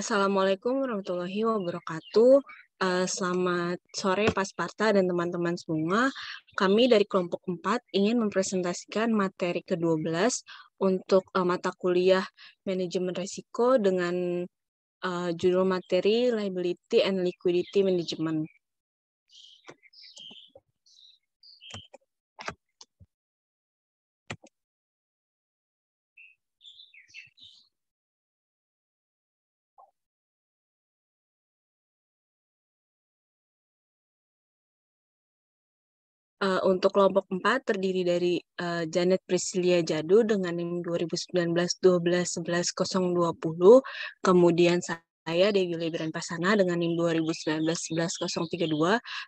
Assalamualaikum warahmatullahi wabarakatuh. Selamat sore Pasparta dan teman-teman semua. Kami dari kelompok 4 ingin mempresentasikan materi ke-12 untuk mata kuliah manajemen risiko dengan judul materi Liability and Liquidity Management. Untuk kelompok 4 terdiri dari Janet Priscilia Jadu dengan NIM 2019-12-11-020, kemudian saya Dewi Lebran Pasana dengan NIM 2019-11-032,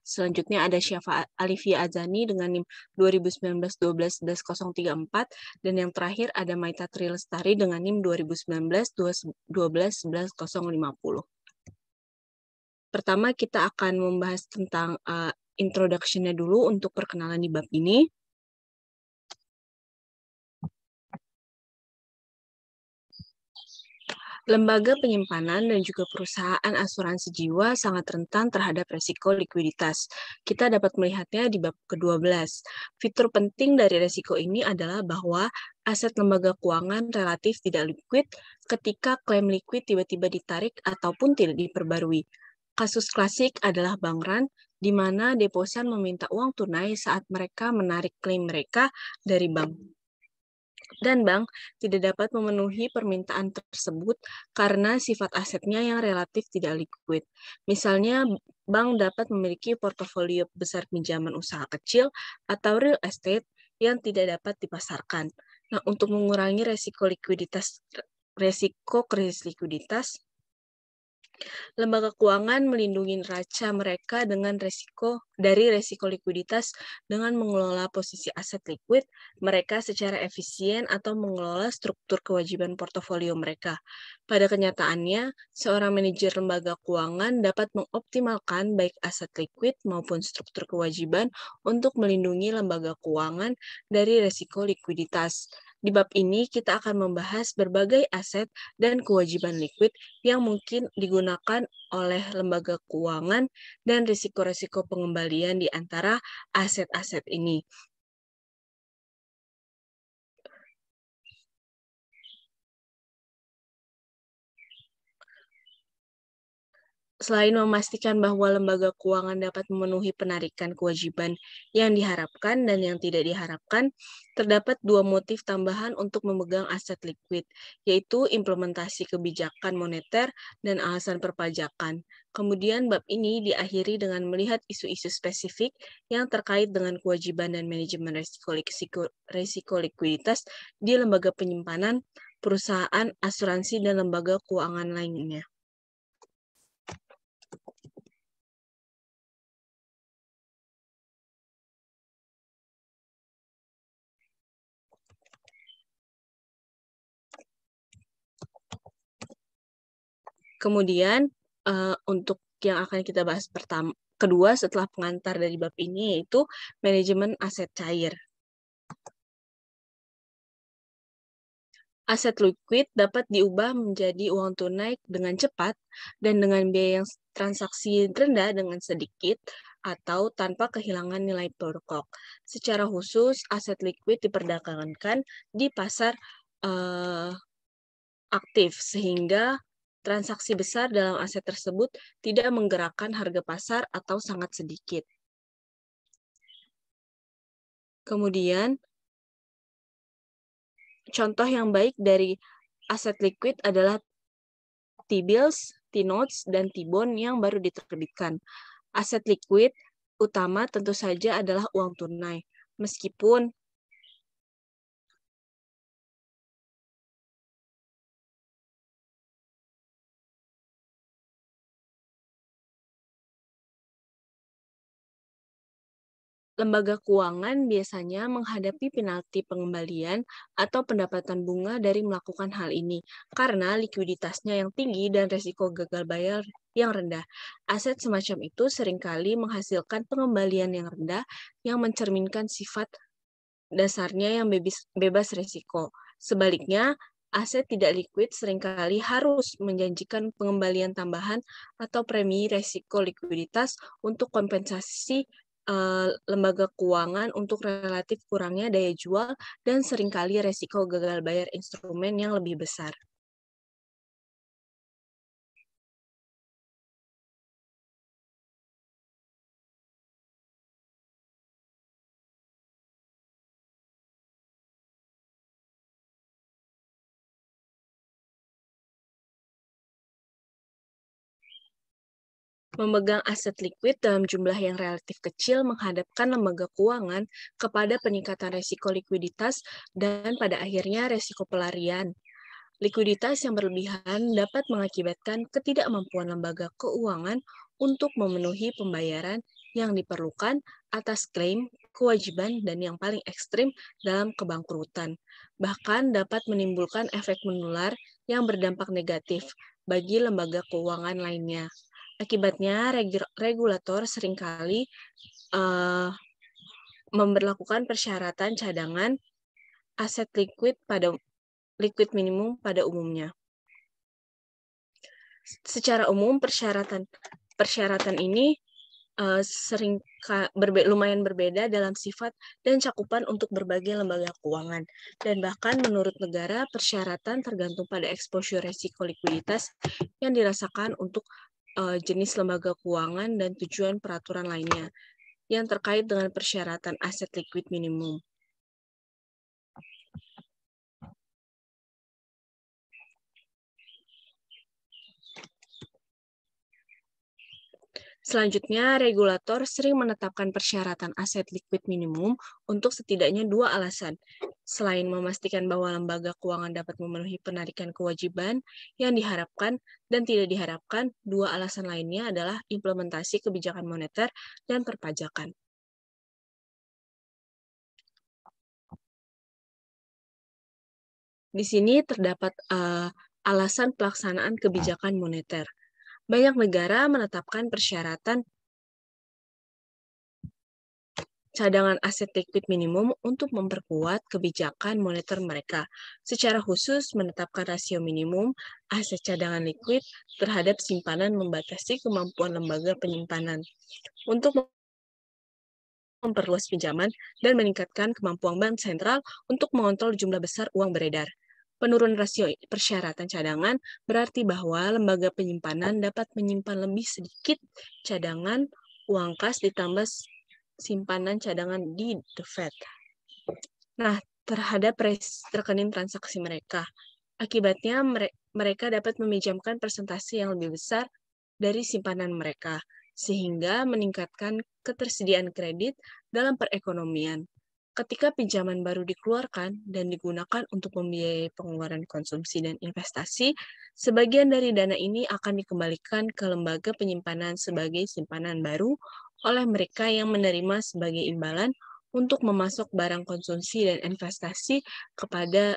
selanjutnya ada Syafa Alifia Azani dengan NIM 2019-12-11-034, dan yang terakhir ada Maita Tri Lestari dengan NIM 2019-12-11-050. Pertama, kita akan membahas tentang introduction-nya dulu untuk perkenalan di bab ini. Lembaga penyimpanan dan juga perusahaan asuransi jiwa sangat rentan terhadap resiko likuiditas. Kita dapat melihatnya di bab ke-12. Fitur penting dari resiko ini adalah bahwa aset lembaga keuangan relatif tidak liquid ketika klaim liquid tiba-tiba ditarik ataupun tidak diperbarui. Kasus klasik adalah bank run, di mana deposan meminta uang tunai saat mereka menarik klaim mereka dari bank. Dan bank tidak dapat memenuhi permintaan tersebut karena sifat asetnya yang relatif tidak liquid. Misalnya, bank dapat memiliki portofolio besar pinjaman usaha kecil atau real estate yang tidak dapat dipasarkan. Nah, untuk mengurangi resiko krisis likuiditas, lembaga keuangan melindungi neraca mereka dari resiko likuiditas dengan mengelola posisi aset liquid mereka secara efisien atau mengelola struktur kewajiban portofolio mereka. Pada kenyataannya, seorang manajer lembaga keuangan dapat mengoptimalkan baik aset liquid maupun struktur kewajiban untuk melindungi lembaga keuangan dari resiko likuiditas. Di bab ini, kita akan membahas berbagai aset dan kewajiban liquid yang mungkin digunakan oleh lembaga keuangan dan risiko-risiko pengembalian di antara aset-aset ini. Selain memastikan bahwa lembaga keuangan dapat memenuhi penarikan kewajiban yang diharapkan dan yang tidak diharapkan, terdapat dua motif tambahan untuk memegang aset liquid, yaitu implementasi kebijakan moneter dan alasan perpajakan. Kemudian bab ini diakhiri dengan melihat isu-isu spesifik yang terkait dengan kewajiban dan manajemen risiko likuiditas di lembaga penyimpanan, perusahaan, asuransi, dan lembaga keuangan lainnya. Kemudian untuk yang akan kita bahas kedua setelah pengantar dari bab ini yaitu manajemen aset cair. Aset liquid dapat diubah menjadi uang tunai dengan cepat dan dengan biaya yang transaksi rendah dengan sedikit atau tanpa kehilangan nilai pokok. Secara khusus, aset liquid diperdagangkan di pasar aktif sehingga transaksi besar dalam aset tersebut tidak menggerakkan harga pasar atau sangat sedikit. Kemudian, contoh yang baik dari aset liquid adalah T-bills, T-notes, dan T-bond yang baru diterbitkan. Aset liquid utama tentu saja adalah uang tunai, meskipun lembaga keuangan biasanya menghadapi penalti pengembalian atau pendapatan bunga dari melakukan hal ini karena likuiditasnya yang tinggi dan resiko gagal bayar yang rendah. Aset semacam itu seringkali menghasilkan pengembalian yang rendah yang mencerminkan sifat dasarnya yang bebas risiko. Sebaliknya, Aset tidak likuid seringkali harus menjanjikan pengembalian tambahan atau premi resiko likuiditas untuk kompensasi lembaga keuangan untuk relatif kurangnya daya jual dan seringkali resiko gagal bayar instrumen yang lebih besar. Memegang aset likuid dalam jumlah yang relatif kecil menghadapkan lembaga keuangan kepada peningkatan resiko likuiditas dan pada akhirnya resiko pelarian. Likuiditas yang berlebihan dapat mengakibatkan ketidakmampuan lembaga keuangan untuk memenuhi pembayaran yang diperlukan atas klaim, kewajiban, dan yang paling ekstrim dalam kebangkrutan. Bahkan dapat menimbulkan efek menular yang berdampak negatif bagi lembaga keuangan lainnya. Akibatnya, regulator seringkali memberlakukan persyaratan cadangan aset likuid minimum pada umumnya. Secara umum, persyaratan ini lumayan berbeda dalam sifat dan cakupan untuk berbagai lembaga keuangan. Dan bahkan menurut negara, persyaratan tergantung pada exposure resiko likuiditas yang dirasakan untuk jenis lembaga keuangan dan tujuan peraturan lainnya yang terkait dengan persyaratan aset likuid minimum. Selanjutnya, regulator sering menetapkan persyaratan aset likuid minimum untuk setidaknya 2 alasan. Selain memastikan bahwa lembaga keuangan dapat memenuhi penarikan kewajiban yang diharapkan dan tidak diharapkan, 2 alasan lainnya adalah implementasi kebijakan moneter dan perpajakan. Di sini terdapat alasan pelaksanaan kebijakan moneter. Banyak negara menetapkan persyaratan cadangan aset likuid minimum untuk memperkuat kebijakan moneter mereka. Secara khusus, menetapkan rasio minimum aset cadangan likuid terhadap simpanan membatasi kemampuan lembaga penyimpanan untuk memperluas pinjaman dan meningkatkan kemampuan bank sentral untuk mengontrol jumlah besar uang beredar. Penurunan rasio persyaratan cadangan berarti bahwa lembaga penyimpanan dapat menyimpan lebih sedikit cadangan uang kas ditambah simpanan cadangan di The Fed. Nah, terhadap rekening transaksi mereka. Akibatnya, mereka dapat meminjamkan persentase yang lebih besar dari simpanan mereka, sehingga meningkatkan ketersediaan kredit dalam perekonomian. Ketika pinjaman baru dikeluarkan dan digunakan untuk membiayai pengeluaran konsumsi dan investasi, sebagian dari dana ini akan dikembalikan ke lembaga penyimpanan sebagai simpanan baru oleh mereka yang menerima sebagai imbalan untuk memasok barang konsumsi dan investasi kepada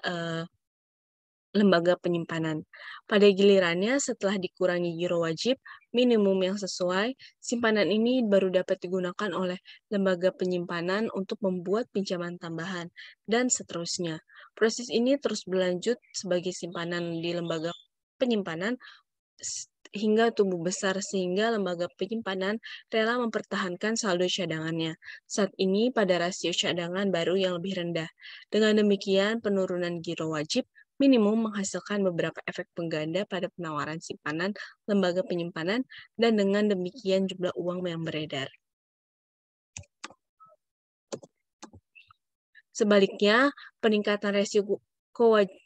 lembaga penyimpanan. Pada gilirannya, setelah dikurangi giro wajib minimum yang sesuai, simpanan ini baru dapat digunakan oleh lembaga penyimpanan untuk membuat pinjaman tambahan, dan seterusnya. Proses ini terus berlanjut sebagai simpanan di lembaga penyimpanan hingga tumbuh besar sehingga lembaga penyimpanan rela mempertahankan saldo cadangannya. Saat ini pada rasio cadangan baru yang lebih rendah. Dengan demikian, penurunan giro wajib minimum menghasilkan beberapa efek pengganda pada penawaran simpanan lembaga penyimpanan dan dengan demikian jumlah uang yang beredar. Sebaliknya, peningkatan resiko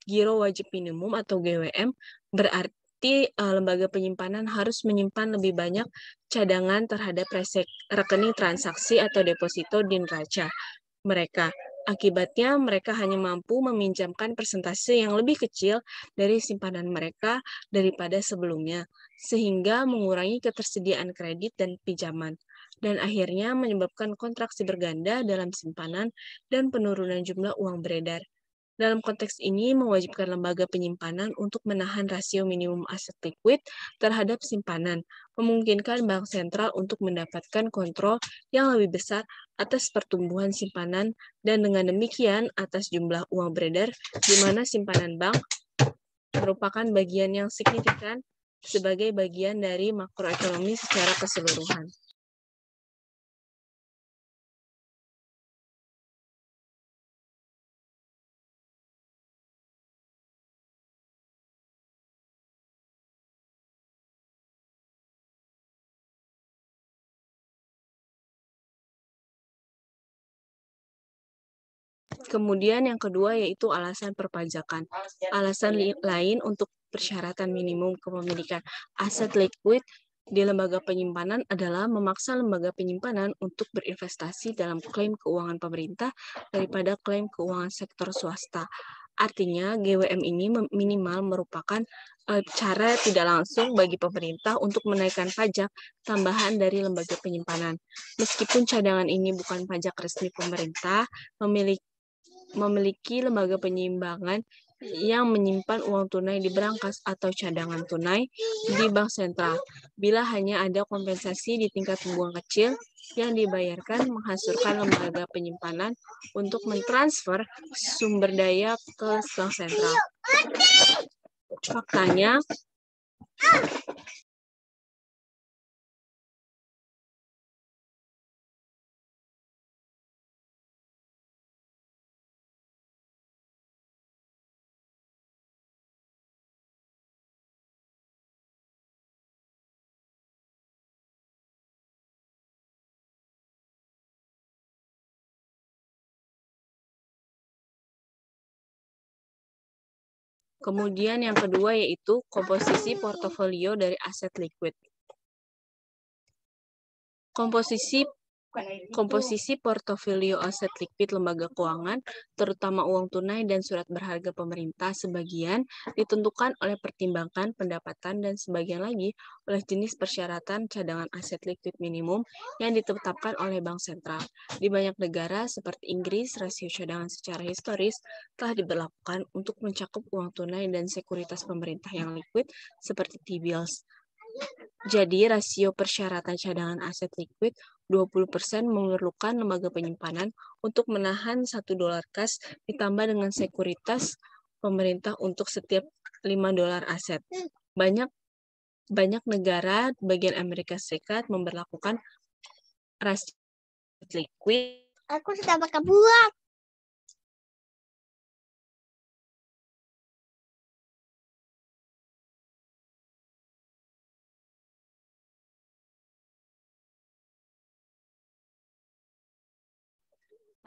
giro wajib minimum atau GWM berarti lembaga penyimpanan harus menyimpan lebih banyak cadangan terhadap rekening transaksi atau deposito di neraca mereka. Akibatnya, mereka hanya mampu meminjamkan persentase yang lebih kecil dari simpanan mereka daripada sebelumnya, sehingga mengurangi ketersediaan kredit dan pinjaman, dan akhirnya menyebabkan kontraksi berganda dalam simpanan dan penurunan jumlah uang beredar. Dalam konteks ini, mewajibkan lembaga penyimpanan untuk menahan rasio minimum aset likuid terhadap simpanan, memungkinkan bank sentral untuk mendapatkan kontrol yang lebih besar atas pertumbuhan simpanan dan dengan demikian atas jumlah uang beredar di mana simpanan bank merupakan bagian yang signifikan sebagai bagian dari makroekonomi secara keseluruhan. Kemudian yang kedua yaitu alasan perpajakan. Alasan lain untuk persyaratan minimum kepemilikan aset liquid di lembaga penyimpanan adalah memaksa lembaga penyimpanan untuk berinvestasi dalam klaim keuangan pemerintah daripada klaim keuangan sektor swasta. Artinya, GWM ini minimal merupakan cara tidak langsung bagi pemerintah untuk menaikkan pajak tambahan dari lembaga penyimpanan. Meskipun cadangan ini bukan pajak resmi pemerintah, memiliki lembaga penyimbangan yang menyimpan uang tunai di berangkas atau cadangan tunai di bank sentral. Bila hanya ada kompensasi di tingkat bunga kecil yang dibayarkan menghasilkan lembaga penyimpanan untuk mentransfer sumber daya ke bank sentral. Faktanya, kemudian yang kedua yaitu komposisi portofolio dari aset liquid. Komposisi portofolio aset liquid lembaga keuangan, terutama uang tunai dan surat berharga pemerintah, sebagian ditentukan oleh pertimbangan pendapatan dan sebagian lagi oleh jenis persyaratan cadangan aset liquid minimum yang ditetapkan oleh Bank Sentral. Di banyak negara seperti Inggris, rasio cadangan secara historis telah diberlakukan untuk mencakup uang tunai dan sekuritas pemerintah yang liquid seperti T-bills. Jadi, rasio persyaratan cadangan aset liquid 20% memerlukan lembaga penyimpanan untuk menahan $1 kas ditambah dengan sekuritas pemerintah untuk setiap $5 aset. Banyak negara bagian Amerika Serikat memberlakukan rasio liquid. Aku sudah pakai buah.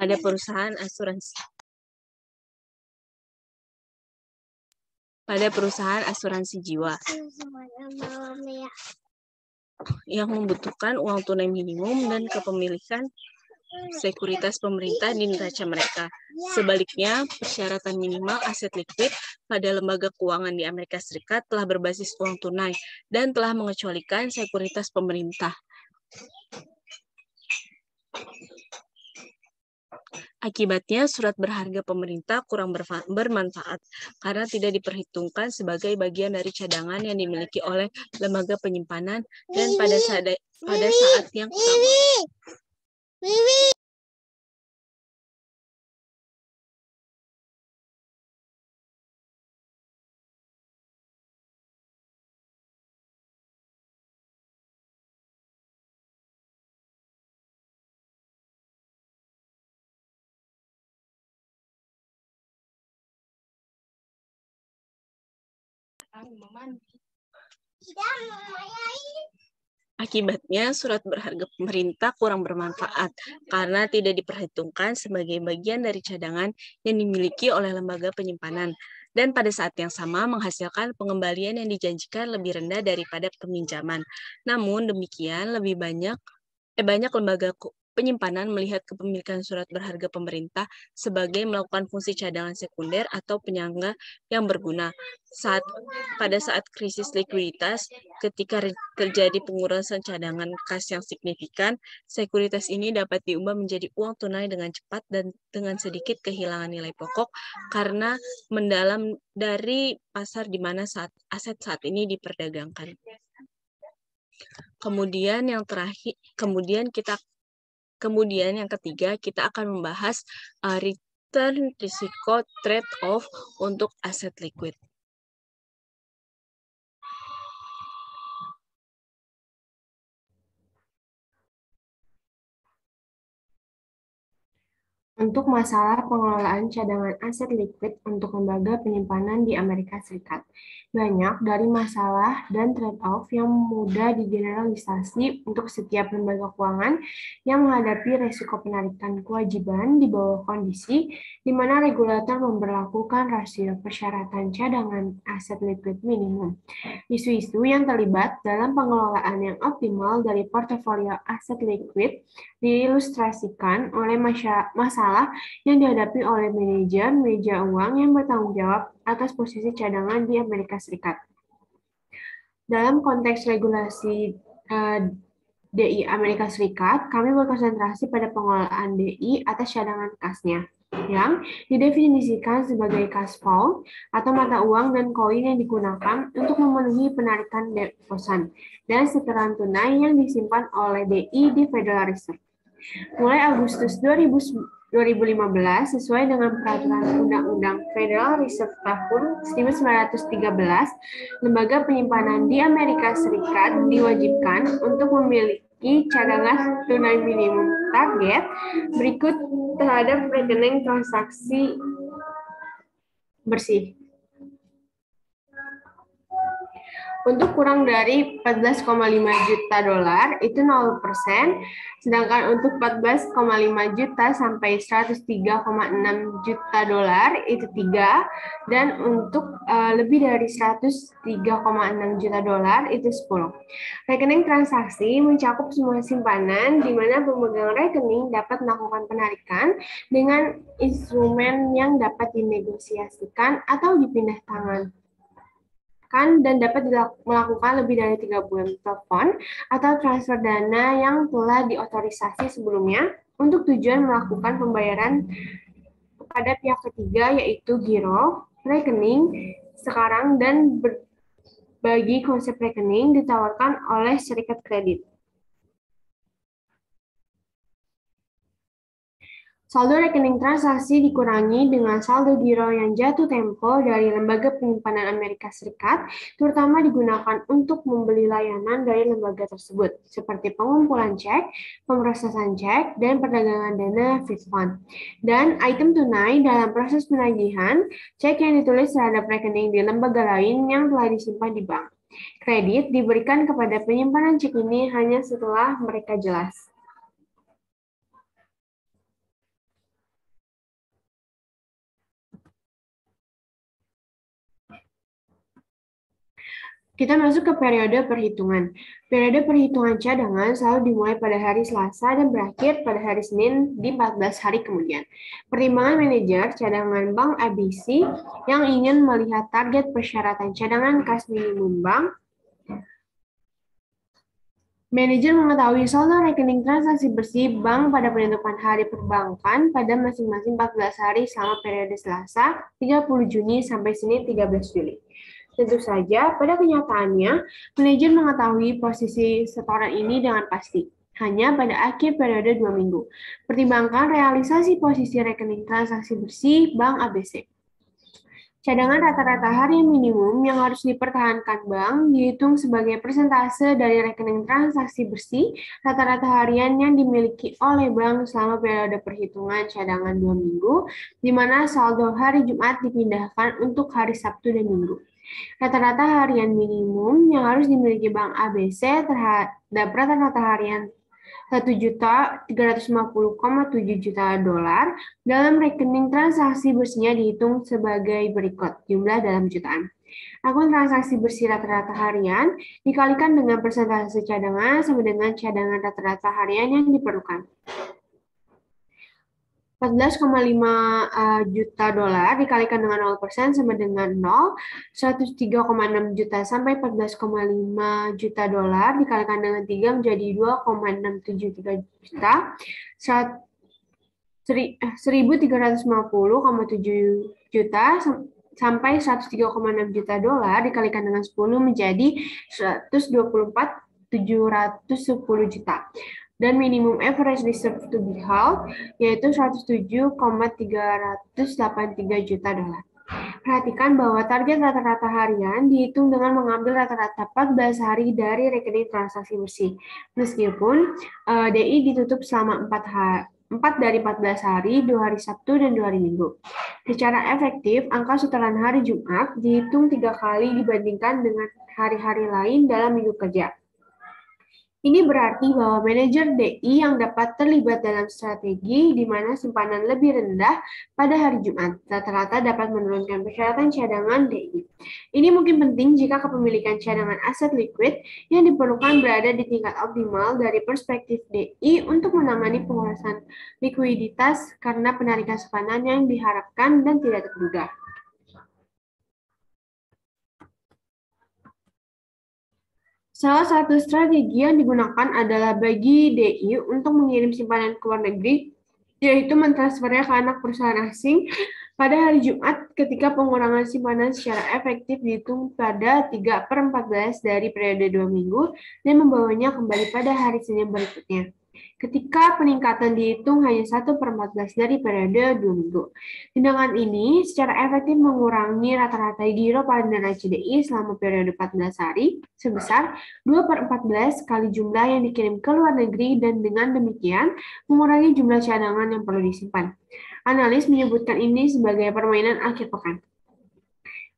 Pada perusahaan asuransi jiwa yang membutuhkan uang tunai minimum dan kepemilikan sekuritas pemerintah di neraca mereka. Sebaliknya, persyaratan minimal aset liquid pada lembaga keuangan di Amerika Serikat telah berbasis uang tunai dan telah mengecualikan sekuritas pemerintah. Akibatnya, surat berharga pemerintah kurang bermanfaat karena tidak diperhitungkan sebagai bagian dari cadangan yang dimiliki oleh lembaga penyimpanan dan pada saat yang sama. Akibatnya, surat berharga pemerintah kurang bermanfaat karena tidak diperhitungkan sebagai bagian dari cadangan yang dimiliki oleh lembaga penyimpanan dan pada saat yang sama menghasilkan pengembalian yang dijanjikan lebih rendah daripada peminjaman. Namun demikian, banyak lembaga penyimpanan melihat kepemilikan surat berharga pemerintah sebagai melakukan fungsi cadangan sekunder atau penyangga yang berguna. Pada saat krisis likuiditas, ketika terjadi pengurangan cadangan kas yang signifikan, sekuritas ini dapat diubah menjadi uang tunai dengan cepat dan dengan sedikit kehilangan nilai pokok karena mendalam dari pasar di mana aset saat ini diperdagangkan. Kemudian yang ketiga, kita akan membahas return risiko trade-off untuk aset liquid. untuk masalah pengelolaan cadangan aset likuid untuk lembaga penyimpanan di Amerika Serikat. Banyak dari masalah dan trade-off yang mudah digeneralisasi untuk setiap lembaga keuangan yang menghadapi risiko penarikan kewajiban di bawah kondisi di mana regulator memberlakukan rasio persyaratan cadangan aset likuid minimum. Isu-isu yang terlibat dalam pengelolaan yang optimal dari portofolio aset likuid diilustrasikan oleh masalah yang dihadapi oleh manajer meja uang yang bertanggung jawab atas posisi cadangan di Amerika Serikat. Dalam konteks regulasi DI Amerika Serikat, kami berkonsentrasi pada pengelolaan DI atas cadangan kasnya, yang didefinisikan sebagai cash flow atau mata uang dan koin yang digunakan untuk memenuhi penarikan deposan dan setoran tunai yang disimpan oleh DI di Federal Reserve. Mulai Agustus 2015, sesuai dengan peraturan Undang-Undang Federal Reserve tahun 1913, lembaga penyimpanan di Amerika Serikat diwajibkan untuk memiliki cadangan tunai minimum target berikut terhadap rekening transaksi bersih. Untuk kurang dari 14,5 juta dolar itu 0%, sedangkan untuk 14,5 juta sampai 103,6 juta dolar itu 3, dan untuk lebih dari 103,6 juta dolar itu 10. Rekening transaksi mencakup semua simpanan di mana pemegang rekening dapat melakukan penarikan dengan instrumen yang dapat dinegosiasikan atau dipindah tangan dan dapat melakukan lebih dari 3 bulan telepon atau transfer dana yang telah diotorisasi sebelumnya untuk tujuan melakukan pembayaran kepada pihak ketiga, yaitu giro, rekening, sekarang, dan bagi konsep rekening ditawarkan oleh serikat kredit. Saldo rekening transaksi dikurangi dengan saldo giro yang jatuh tempo dari lembaga penyimpanan Amerika Serikat, terutama digunakan untuk membeli layanan dari lembaga tersebut, seperti pengumpulan cek, pemrosesan cek, dan perdagangan dana fixed fund. Dan item tunai dalam proses penagihan, cek yang ditulis terhadap rekening di lembaga lain yang telah disimpan di bank. Kredit diberikan kepada penyimpanan cek ini hanya setelah mereka jelas. Kita masuk ke periode perhitungan. Periode perhitungan cadangan selalu dimulai pada hari Selasa dan berakhir pada hari Senin di 14 hari kemudian. Pertimbangan manajer cadangan Bank ABC yang ingin melihat target persyaratan cadangan kas minimum bank. Manajer mengetahui saldo rekening transaksi bersih bank pada penutupan hari perbankan pada masing-masing 14 hari selama periode Selasa 30 Juni sampai Senin 13 Juli. Tentu saja, pada kenyataannya, manajer mengetahui posisi setoran ini dengan pasti, hanya pada akhir periode 2 minggu. Pertimbangkan realisasi posisi rekening transaksi bersih Bank ABC. Cadangan rata-rata harian minimum yang harus dipertahankan bank dihitung sebagai persentase dari rekening transaksi bersih rata-rata harian yang dimiliki oleh bank selama periode perhitungan cadangan 2 minggu, di mana saldo hari Jumat dipindahkan untuk hari Sabtu dan Minggu. Rata-rata harian minimum yang harus dimiliki Bank ABC terhadap rata-rata harian 1.350,7 juta dolar dalam rekening transaksi bersihnya dihitung sebagai berikut, jumlah dalam jutaan. Akun transaksi bersih rata-rata harian dikalikan dengan persentase cadangan sama dengan cadangan rata-rata harian yang diperlukan. 14,5 juta dolar dikalikan dengan 0% sama dengan 0, 103,6 juta sampai 14,5 juta dolar dikalikan dengan 3 menjadi 2,673 juta, 1.350,7 juta sampai 103,6 juta dolar dikalikan dengan 10 menjadi 124,710 juta. Dan minimum average reserve to be held yaitu 107,383 juta dolar. Perhatikan bahwa target rata-rata harian dihitung dengan mengambil rata-rata 14 hari dari rekening transaksi bersih. Meskipun DI ditutup selama 14 dari 14 hari, 2 hari Sabtu, dan 2 hari Minggu. Secara efektif, angka setoran hari Jumat dihitung 3 kali dibandingkan dengan hari-hari lain dalam minggu kerja. Ini berarti bahwa manajer DI yang dapat terlibat dalam strategi di mana simpanan lebih rendah pada hari Jumat rata-rata dapat menurunkan persyaratan cadangan DI. Ini mungkin penting jika kepemilikan cadangan aset liquid yang diperlukan berada di tingkat optimal dari perspektif DI untuk menangani pengurasan likuiditas karena penarikan simpanan yang diharapkan dan tidak terduga. Salah satu strategi yang digunakan adalah bagi DI untuk mengirim simpanan ke luar negeri, yaitu mentransfernya ke anak perusahaan asing pada hari Jumat ketika pengurangan simpanan secara efektif dihitung pada 3/14 dari periode 2 minggu dan membawanya kembali pada hari Senin berikutnya. Ketika peningkatan dihitung hanya 1/14 dari periode 2 minggu. Tindakan ini secara efektif mengurangi rata-rata giro pada neraca DI selama periode 14 hari sebesar 2/14 kali jumlah yang dikirim ke luar negeri dan dengan demikian mengurangi jumlah cadangan yang perlu disimpan. Analis menyebutkan ini sebagai permainan akhir pekan.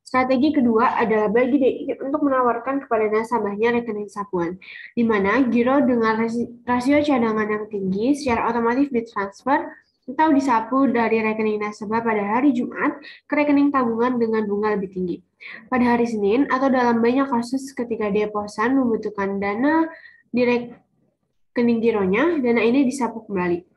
Strategi kedua adalah bagi DI untuk menawarkan kepada nasabahnya rekening sapuan, di mana giro dengan rasio cadangan yang tinggi secara otomatis ditransfer atau disapu dari rekening nasabah pada hari Jumat ke rekening tabungan dengan bunga lebih tinggi. Pada hari Senin atau dalam banyak kasus ketika deposan membutuhkan dana di rekening gironya, dana ini disapu kembali.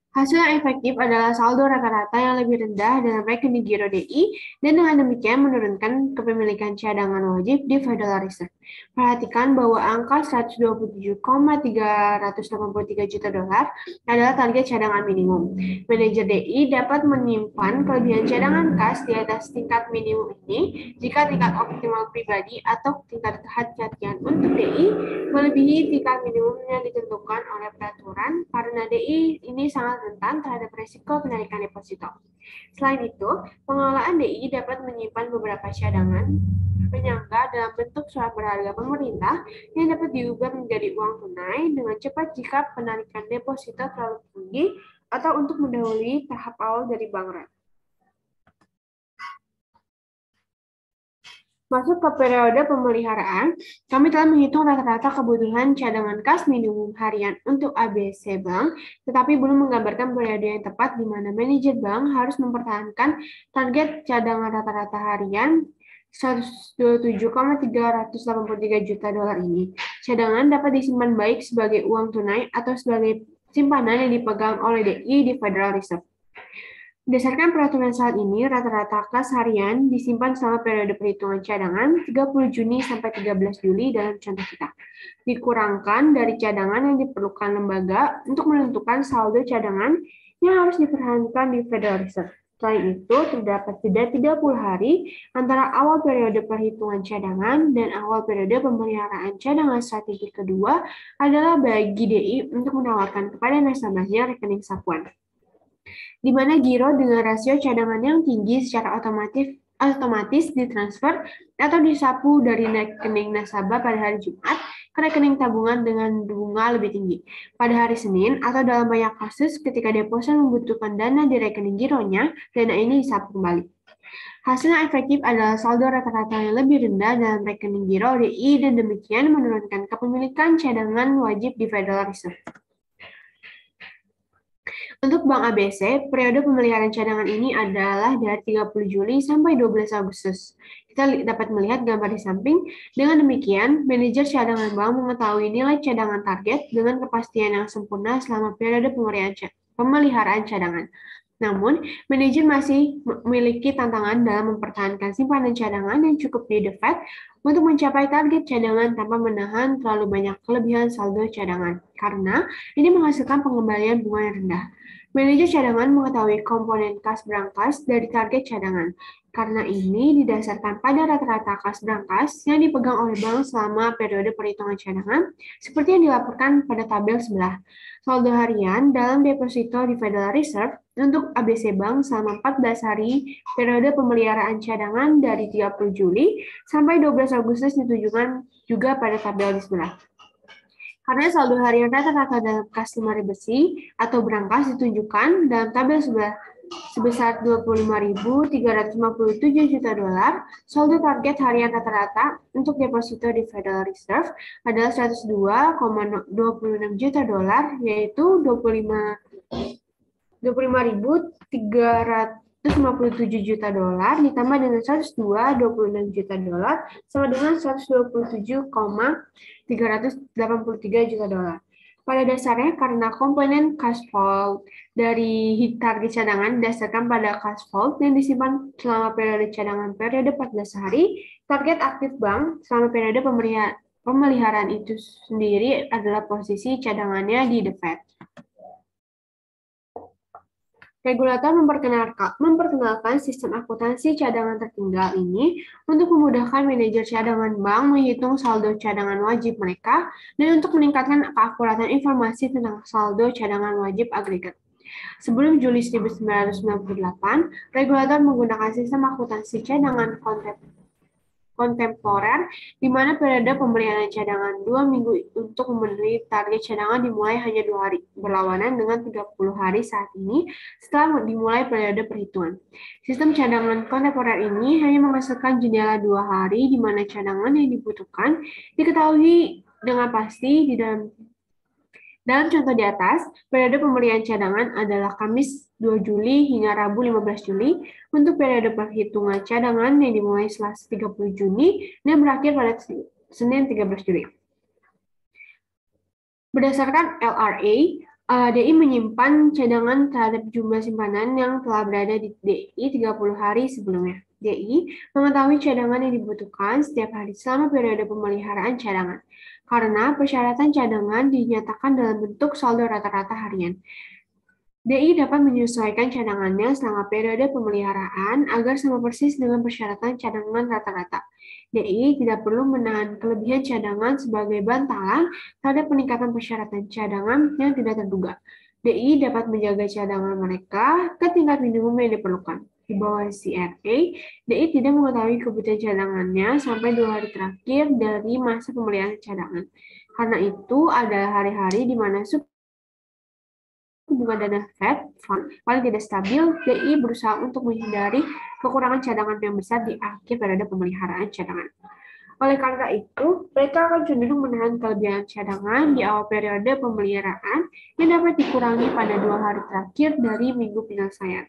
Hasil yang efektif adalah saldo rata-rata yang lebih rendah dalam rekening giro DI dan dengan demikian menurunkan kepemilikan cadangan wajib di Federal Reserve. Perhatikan bahwa angka 127,383 juta dolar adalah target cadangan minimum. Manajer DI dapat menyimpan kelebihan cadangan kas di atas tingkat minimum ini jika tingkat optimal pribadi atau tingkat kehati-hatian untuk DI melebihi tingkat minimum yang ditentukan oleh peraturan karena DI ini sangat rentan terhadap risiko penarikan deposito. Selain itu, pengelolaan DI dapat menyimpan beberapa cadangan penyangga dalam bentuk surat berharga pemerintah yang dapat diubah menjadi uang tunai dengan cepat jika penarikan deposito terlalu tinggi atau untuk mendahului tahap awal dari bank rate. Masuk ke periode pemeliharaan, kami telah menghitung rata-rata kebutuhan cadangan kas minimum harian untuk ABC Bank, tetapi belum menggambarkan periode yang tepat di mana manajer bank harus mempertahankan target cadangan rata-rata harian 127,383 juta dolar ini. Cadangan dapat disimpan baik sebagai uang tunai atau sebagai simpanan yang dipegang oleh DI di Federal Reserve. Berdasarkan peraturan saat ini, rata-rata kas harian disimpan selama periode perhitungan cadangan 30 Juni sampai 13 Juli dalam contoh kita. Dikurangkan dari cadangan yang diperlukan lembaga untuk menentukan saldo cadangan yang harus dipertahankan di Federal Reserve. Selain itu, terdapat jeda 30 hari antara awal periode perhitungan cadangan dan awal periode pemeliharaan cadangan. Strategi kedua adalah bagi DI untuk menawarkan kepada nasabahnya rekening sapuan, di mana giro dengan rasio cadangan yang tinggi secara otomatis ditransfer atau disapu dari rekening nasabah pada hari Jumat ke rekening tabungan dengan bunga lebih tinggi. Pada hari Senin atau dalam banyak kasus ketika deposan membutuhkan dana di rekening gironya, dana ini disapu kembali. Hasil yang efektif adalah saldo rata-rata yang lebih rendah dalam rekening giro DI dan demikian menurunkan kepemilikan cadangan wajib di Federal Reserve. Untuk Bank ABC, periode pemeliharaan cadangan ini adalah dari 30 Juli sampai 12 Agustus. Kita dapat melihat gambar di samping. Dengan demikian, manajer cadangan bank mengetahui nilai cadangan target dengan kepastian yang sempurna selama periode pemeliharaan cadangan. Namun, manajer masih memiliki tantangan dalam mempertahankan simpanan cadangan yang cukup di The Fed untuk mencapai target cadangan tanpa menahan terlalu banyak kelebihan saldo cadangan, karena ini menghasilkan pengembalian bunga yang rendah. Manajer cadangan mengetahui komponen kas brankas dari target cadangan, karena ini didasarkan pada rata-rata kas brankas yang dipegang oleh bank selama periode perhitungan cadangan, seperti yang dilaporkan pada tabel sebelah. Saldo harian dalam deposito di Federal Reserve untuk ABC Bank selama 14 hari periode pemeliharaan cadangan dari 30 Juli sampai 12 Agustus ditunjukkan juga pada tabel di sebelah. Karena saldo harian rata-rata dalam customer besi atau berangkas ditunjukkan dalam tabel sebesar 25.357 juta dolar, saldo target harian rata-rata untuk deposito di Federal Reserve adalah 102,26 juta dolar, yaitu 25.357 juta dolar ditambah dengan 102,26 juta dolar sama dengan 127,383 juta dolar. Pada dasarnya, karena komponen cash flow dari target cadangan didasarkan pada cash flow yang disimpan selama periode cadangan periode 14 hari, target aktif bank selama periode pemeliharaan itu sendiri adalah posisi cadangannya di The Fed. Regulator memperkenalkan sistem akuntansi cadangan tertinggal ini untuk memudahkan manajer cadangan bank menghitung saldo cadangan wajib mereka dan untuk meningkatkan keakuratan informasi tentang saldo cadangan wajib agregat. Sebelum Juli 1998, regulator menggunakan sistem akuntansi cadangan kontemporer, di mana periode pembelian cadangan 2 minggu untuk memenuhi target cadangan dimulai hanya 2 hari, berlawanan dengan 30 hari saat ini setelah dimulai periode perhitungan. Sistem cadangan kontemporer ini hanya menghasilkan jendela 2 hari di mana cadangan yang dibutuhkan diketahui dengan pasti di dalam contoh di atas, periode pembelian cadangan adalah Kamis 2 Juli hingga Rabu 15 Juli untuk periode perhitungan cadangan yang dimulai Selasa 30 Juni dan berakhir pada Senin 13 Juli. Berdasarkan LRA, DI menyimpan cadangan terhadap jumlah simpanan yang telah berada di DI 30 hari sebelumnya. DI mengetahui cadangan yang dibutuhkan setiap hari selama periode pemeliharaan cadangan, karena persyaratan cadangan dinyatakan dalam bentuk saldo rata-rata harian. DI dapat menyesuaikan cadangannya selama periode pemeliharaan agar sama persis dengan persyaratan cadangan rata-rata. DI tidak perlu menahan kelebihan cadangan sebagai bantalan terhadap peningkatan persyaratan cadangan yang tidak terduga. DI dapat menjaga cadangan mereka ke tingkat minimum yang diperlukan. Di bawah CRA, DI tidak mengetahui kebutuhan cadangannya sampai 2 hari terakhir dari masa pemeliharaan cadangan. Karena itu adalah hari-hari di mana suku bunga dana Fed Fund paling tidak stabil. DI berusaha untuk menghindari kekurangan cadangan yang besar di akhir periode pemeliharaan cadangan. Oleh karena itu, mereka akan cenderung menahan kelebihan cadangan di awal periode pemeliharaan yang dapat dikurangi pada 2 hari terakhir dari minggu penyelesaian.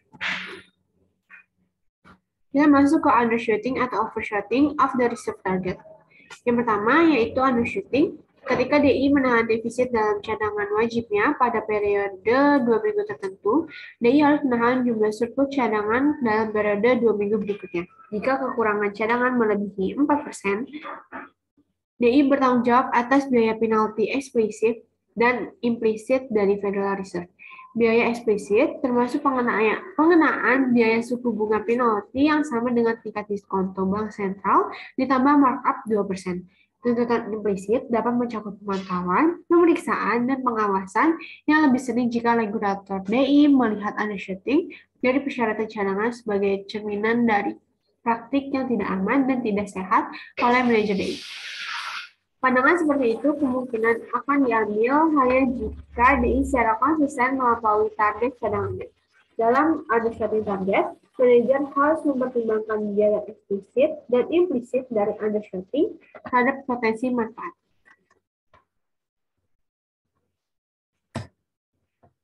Kita masuk ke undershooting atau overshooting of the reserve target. Yang pertama yaitu undershooting. Ketika DI menahan defisit dalam cadangan wajibnya pada periode 2 minggu tertentu, DI harus menahan jumlah surplus cadangan dalam periode 2 minggu berikutnya. Jika kekurangan cadangan melebihi 4%, DI bertanggung jawab atas biaya penalti eksplisit dan implisit dari Federal Reserve. Biaya eksplisit termasuk pengenaan biaya suku bunga penalti yang sama dengan tingkat diskonto bank sentral ditambah markup 2%. Tuntutan implisit dapat mencakup pemantauan, pemeriksaan, dan pengawasan yang lebih sering jika regulator DI melihat undershooting dari persyaratan cadangan sebagai cerminan dari praktik yang tidak aman dan tidak sehat oleh manajer DI. Pandangan seperti itu kemungkinan akan diambil hanya jika DI secara konsisten melampaui target cadangannya. Dalam undershooting target, manajer harus mempertimbangkan biaya eksplisit dan implisit dari undershooting terhadap potensi manfaat.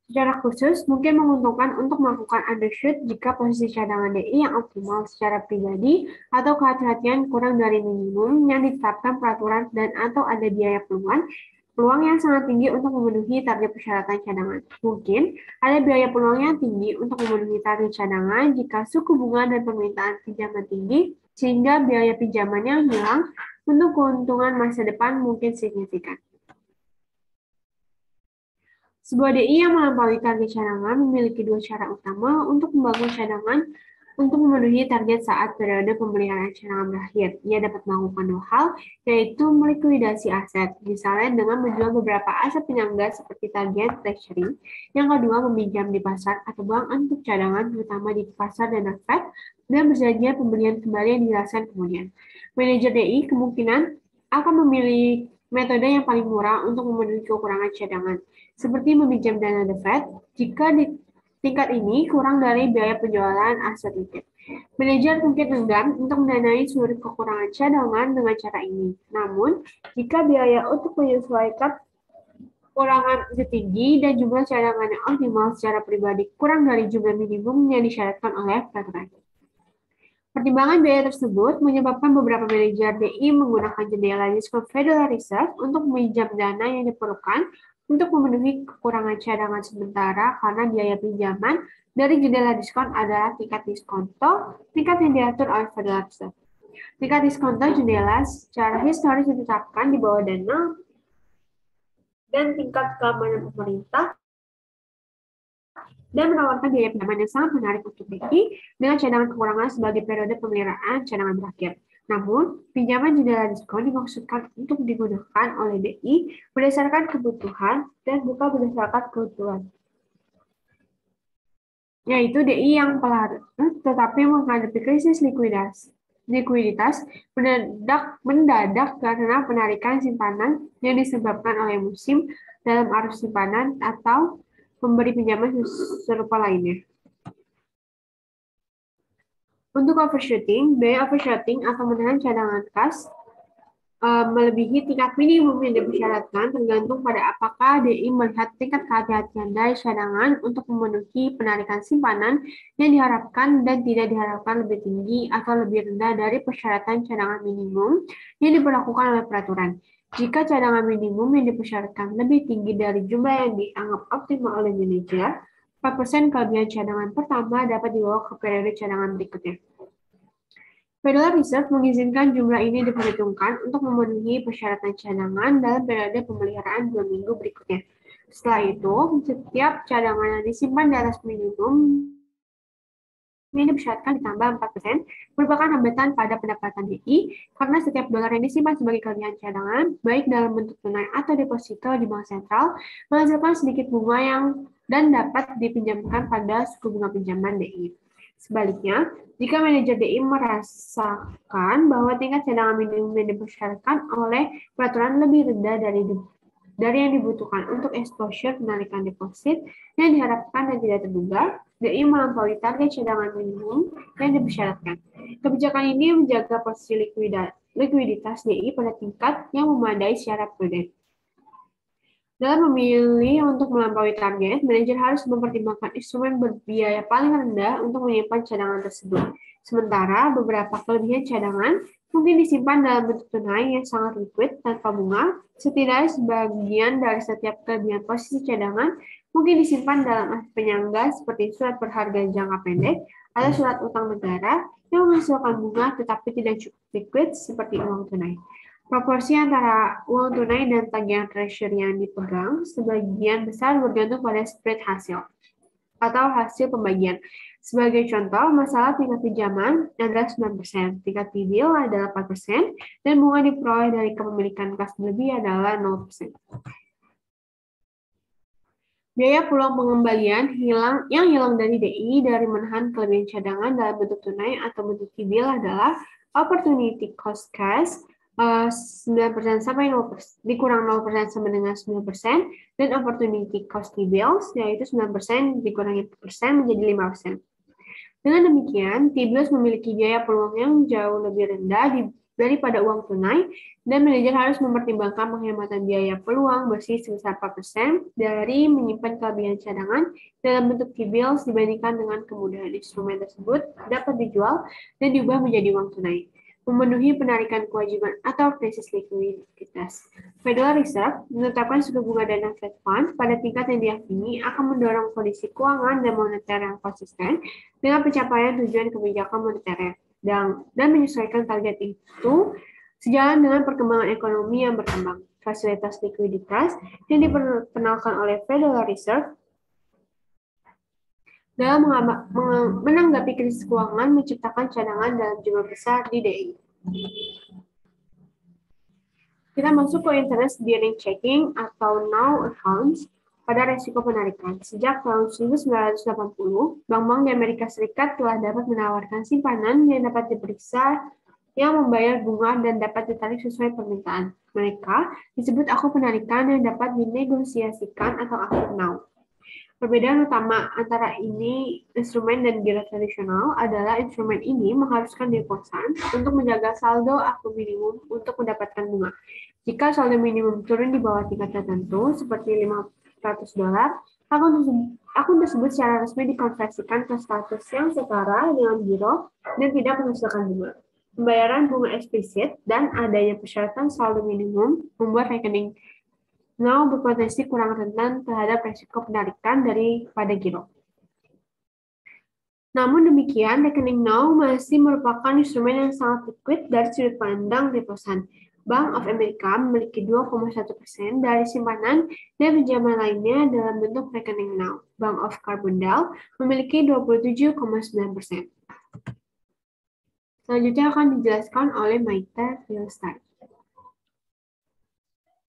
Secara khusus, mungkin menguntungkan untuk melakukan undershoot jika posisi cadangan DI yang optimal secara pribadi atau kehati-hatian kurang dari minimum yang ditetapkan peraturan dan atau ada biaya peluang yang sangat tinggi untuk memenuhi target persyaratan cadangan. Mungkin ada biaya peluang yang tinggi untuk memenuhi target cadangan jika suku bunga dan permintaan pinjaman tinggi, sehingga biaya pinjaman yang hilang untuk keuntungan masa depan mungkin signifikan. Sebuah DI yang melampaui target cadangan memiliki 2 cara utama untuk membangun cadangan untuk memenuhi target saat periode pemeliharaan cadangan berakhir. Ia dapat melakukan 2 hal, yaitu melikuidasi aset, misalnya dengan menjual beberapa aset penyangga seperti target treasury. Yang kedua, meminjam di pasar atau bank untuk cadangan, terutama di pasar dana Fed, dan berjanji pembelian kembali yang dijelaskan kemudian. Manajer DI kemungkinan akan memilih metode yang paling murah untuk memenuhi kekurangan cadangan, seperti meminjam dana The Fed jika di tingkat ini kurang dari biaya penjualan aset likuid. Manajer mungkin enggan untuk mendanai seluruh kekurangan cadangan dengan cara ini. Namun, jika biaya untuk menyesuaikan kekurangan itu tinggi dan jumlah cadangan yang optimal secara pribadi kurang dari jumlah minimum yang disyaratkan oleh peraturan. Pertimbangan biaya tersebut menyebabkan beberapa manajer DI menggunakan jendela diskon Federal Reserve untuk meminjam dana yang diperlukan untuk memenuhi kekurangan cadangan sementara karena biaya pinjaman dari jendela diskon adalah tingkat diskonto, tingkat yang diatur oleh Federal Reserve. Tingkat diskonto jendela secara historis ditetapkan di bawah dana dan tingkat keamanan pemerintah dan menawarkan biaya pinjaman yang sangat menarik untuk DI dengan cadangan kekurangan sebagai periode pemeliharaan cadangan berakhir. Namun, pinjaman jendela diskon dimaksudkan untuk digunakan oleh DI berdasarkan kebutuhan dan bukan berdasarkan kebutuhan, yaitu DI yang pelarut, tetapi menghadapi krisis likuiditas mendadak karena penarikan simpanan yang disebabkan oleh musim dalam arus simpanan atau memberi pinjaman serupa lainnya. Untuk overshooting, biaya overshooting atau menahan cadangan kas melebihi tingkat minimum yang dipersyaratkan tergantung pada apakah DI melihat tingkat kehati-hatian dari cadangan untuk memenuhi penarikan simpanan yang diharapkan dan tidak diharapkan lebih tinggi atau lebih rendah dari persyaratan cadangan minimum yang diberlakukan oleh peraturan. Jika cadangan minimum yang dipersyaratkan lebih tinggi dari jumlah yang dianggap optimal oleh manajer, 4% kelebihan cadangan pertama dapat dibawa ke periode cadangan berikutnya. Federal Reserve mengizinkan jumlah ini diperhitungkan untuk memenuhi persyaratan cadangan dalam periode pemeliharaan 2 minggu berikutnya. Setelah itu, setiap cadangan yang disimpan di atas minimum ini dipersyaratkan ditambah 4% merupakan hambatan pada pendapatan DI karena setiap dolar yang disimpan sebagai kelebihan cadangan, baik dalam bentuk tunai atau deposito di bank sentral, menghasilkan sedikit bunga dan dapat dipinjamkan pada suku bunga pinjaman DI. Sebaliknya, jika manajer DI merasakan bahwa tingkat cadangan minimum yang dipersyaratkan oleh peraturan lebih rendah dari yang dibutuhkan untuk exposure penarikan deposit yang diharapkan dan tidak terduga, DI melampaui target cadangan minimum yang dipersyaratkan. Kebijakan ini menjaga posisi likuiditas DI pada tingkat yang memadai secara prudent. Dalam memilih untuk melampaui target, manajer harus mempertimbangkan instrumen berbiaya paling rendah untuk menyimpan cadangan tersebut. Sementara beberapa kelebihan cadangan mungkin disimpan dalam bentuk tunai yang sangat liquid tanpa bunga, setidaknya sebagian dari setiap kelebihan posisi cadangan mungkin disimpan dalam aset penyangga seperti surat berharga jangka pendek atau surat utang negara yang menghasilkan bunga tetapi tidak cukup liquid seperti uang tunai. Proporsi antara uang tunai dan tagihan treasury yang dipegang sebagian besar bergantung pada spread hasil atau hasil pembagian. Sebagai contoh, masalah tingkat pinjaman adalah 9%, tingkat T-bill adalah 4%, dan bunga diperoleh dari kepemilikan kas berlebih adalah 0%. Biaya peluang pengembalian yang hilang dari DI dari menahan kelebihan cadangan dalam bentuk tunai atau bentuk T-bill adalah opportunity cost cash, 9% sampai 0%, dikurang 0% sama dengan 9%, dan opportunity cost T-bills, yaitu 9% dikurangi 1% menjadi 5%. Dengan demikian, T-bills memiliki biaya peluang yang jauh lebih rendah daripada uang tunai, dan manajer harus mempertimbangkan penghematan biaya peluang bersih sebesar 4% dari menyimpan kelebihan cadangan dalam bentuk T-bills dibandingkan dengan kemudahan instrumen tersebut dapat dijual dan diubah menjadi uang tunai. Memenuhi penarikan kewajiban atau krisis likuiditas. Federal Reserve menetapkan suku bunga dana Fed Fund pada tingkat yang diyakini akan mendorong kondisi keuangan dan moneter yang konsisten dengan pencapaian tujuan kebijakan moneter dan menyesuaikan target itu sejalan dengan perkembangan ekonomi yang berkembang. Fasilitas likuiditas yang diperkenalkan oleh Federal Reserve dalam menanggapi krisis keuangan menciptakan cadangan dalam jumlah besar di DI. Kita masuk ke interest bearing checking atau now accounts pada resiko penarikan. Sejak tahun 1980, bank-bank di Amerika Serikat telah dapat menawarkan simpanan yang dapat diperiksa yang membayar bunga dan dapat ditarik sesuai permintaan mereka disebut akun penarikan yang dapat dinegosiasikan atau akun now. Perbedaan utama antara ini instrumen dan giro tradisional adalah instrumen ini mengharuskan deposan untuk menjaga saldo akun minimum untuk mendapatkan bunga. Jika saldo minimum turun di bawah tingkat tertentu, seperti $500, akun tersebut secara resmi dikonversikan ke status yang setara dengan giro dan tidak menghasilkan bunga. Pembayaran bunga eksplisit dan adanya persyaratan saldo minimum membuat rekening now berpotensi kurang rentan terhadap risiko penarikan daripada giro. Namun demikian, rekening now masih merupakan instrumen yang sangat liquid dari sudut pandang deposan. Bank of America memiliki 2,1% dari simpanan dan pinjaman lainnya dalam bentuk rekening now. Bank of Carbondale memiliki 27,9%. Selanjutnya akan dijelaskan oleh Maite Philstein.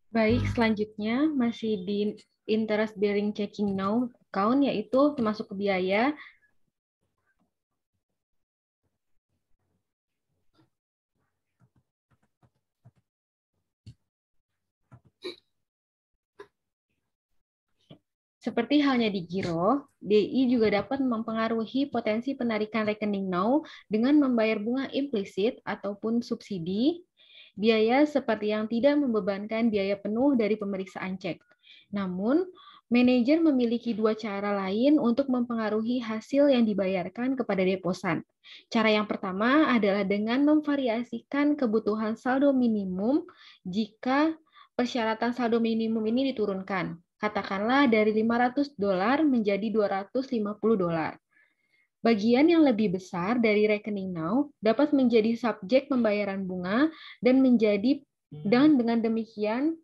Baik, selanjutnya masih di interest bearing checking now account, yaitu termasuk ke biaya. Seperti halnya di giro, DI juga dapat mempengaruhi potensi penarikan rekening now dengan membayar bunga implisit ataupun subsidi, biaya seperti yang tidak membebankan biaya penuh dari pemeriksaan cek. Namun, manajer memiliki dua cara lain untuk mempengaruhi hasil yang dibayarkan kepada deposan. Cara yang pertama adalah dengan memvariasikan kebutuhan saldo minimum jika persyaratan saldo minimum ini diturunkan. Katakanlah dari $500 menjadi $250. Bagian yang lebih besar dari rekening now dapat menjadi subjek pembayaran bunga dan dengan demikian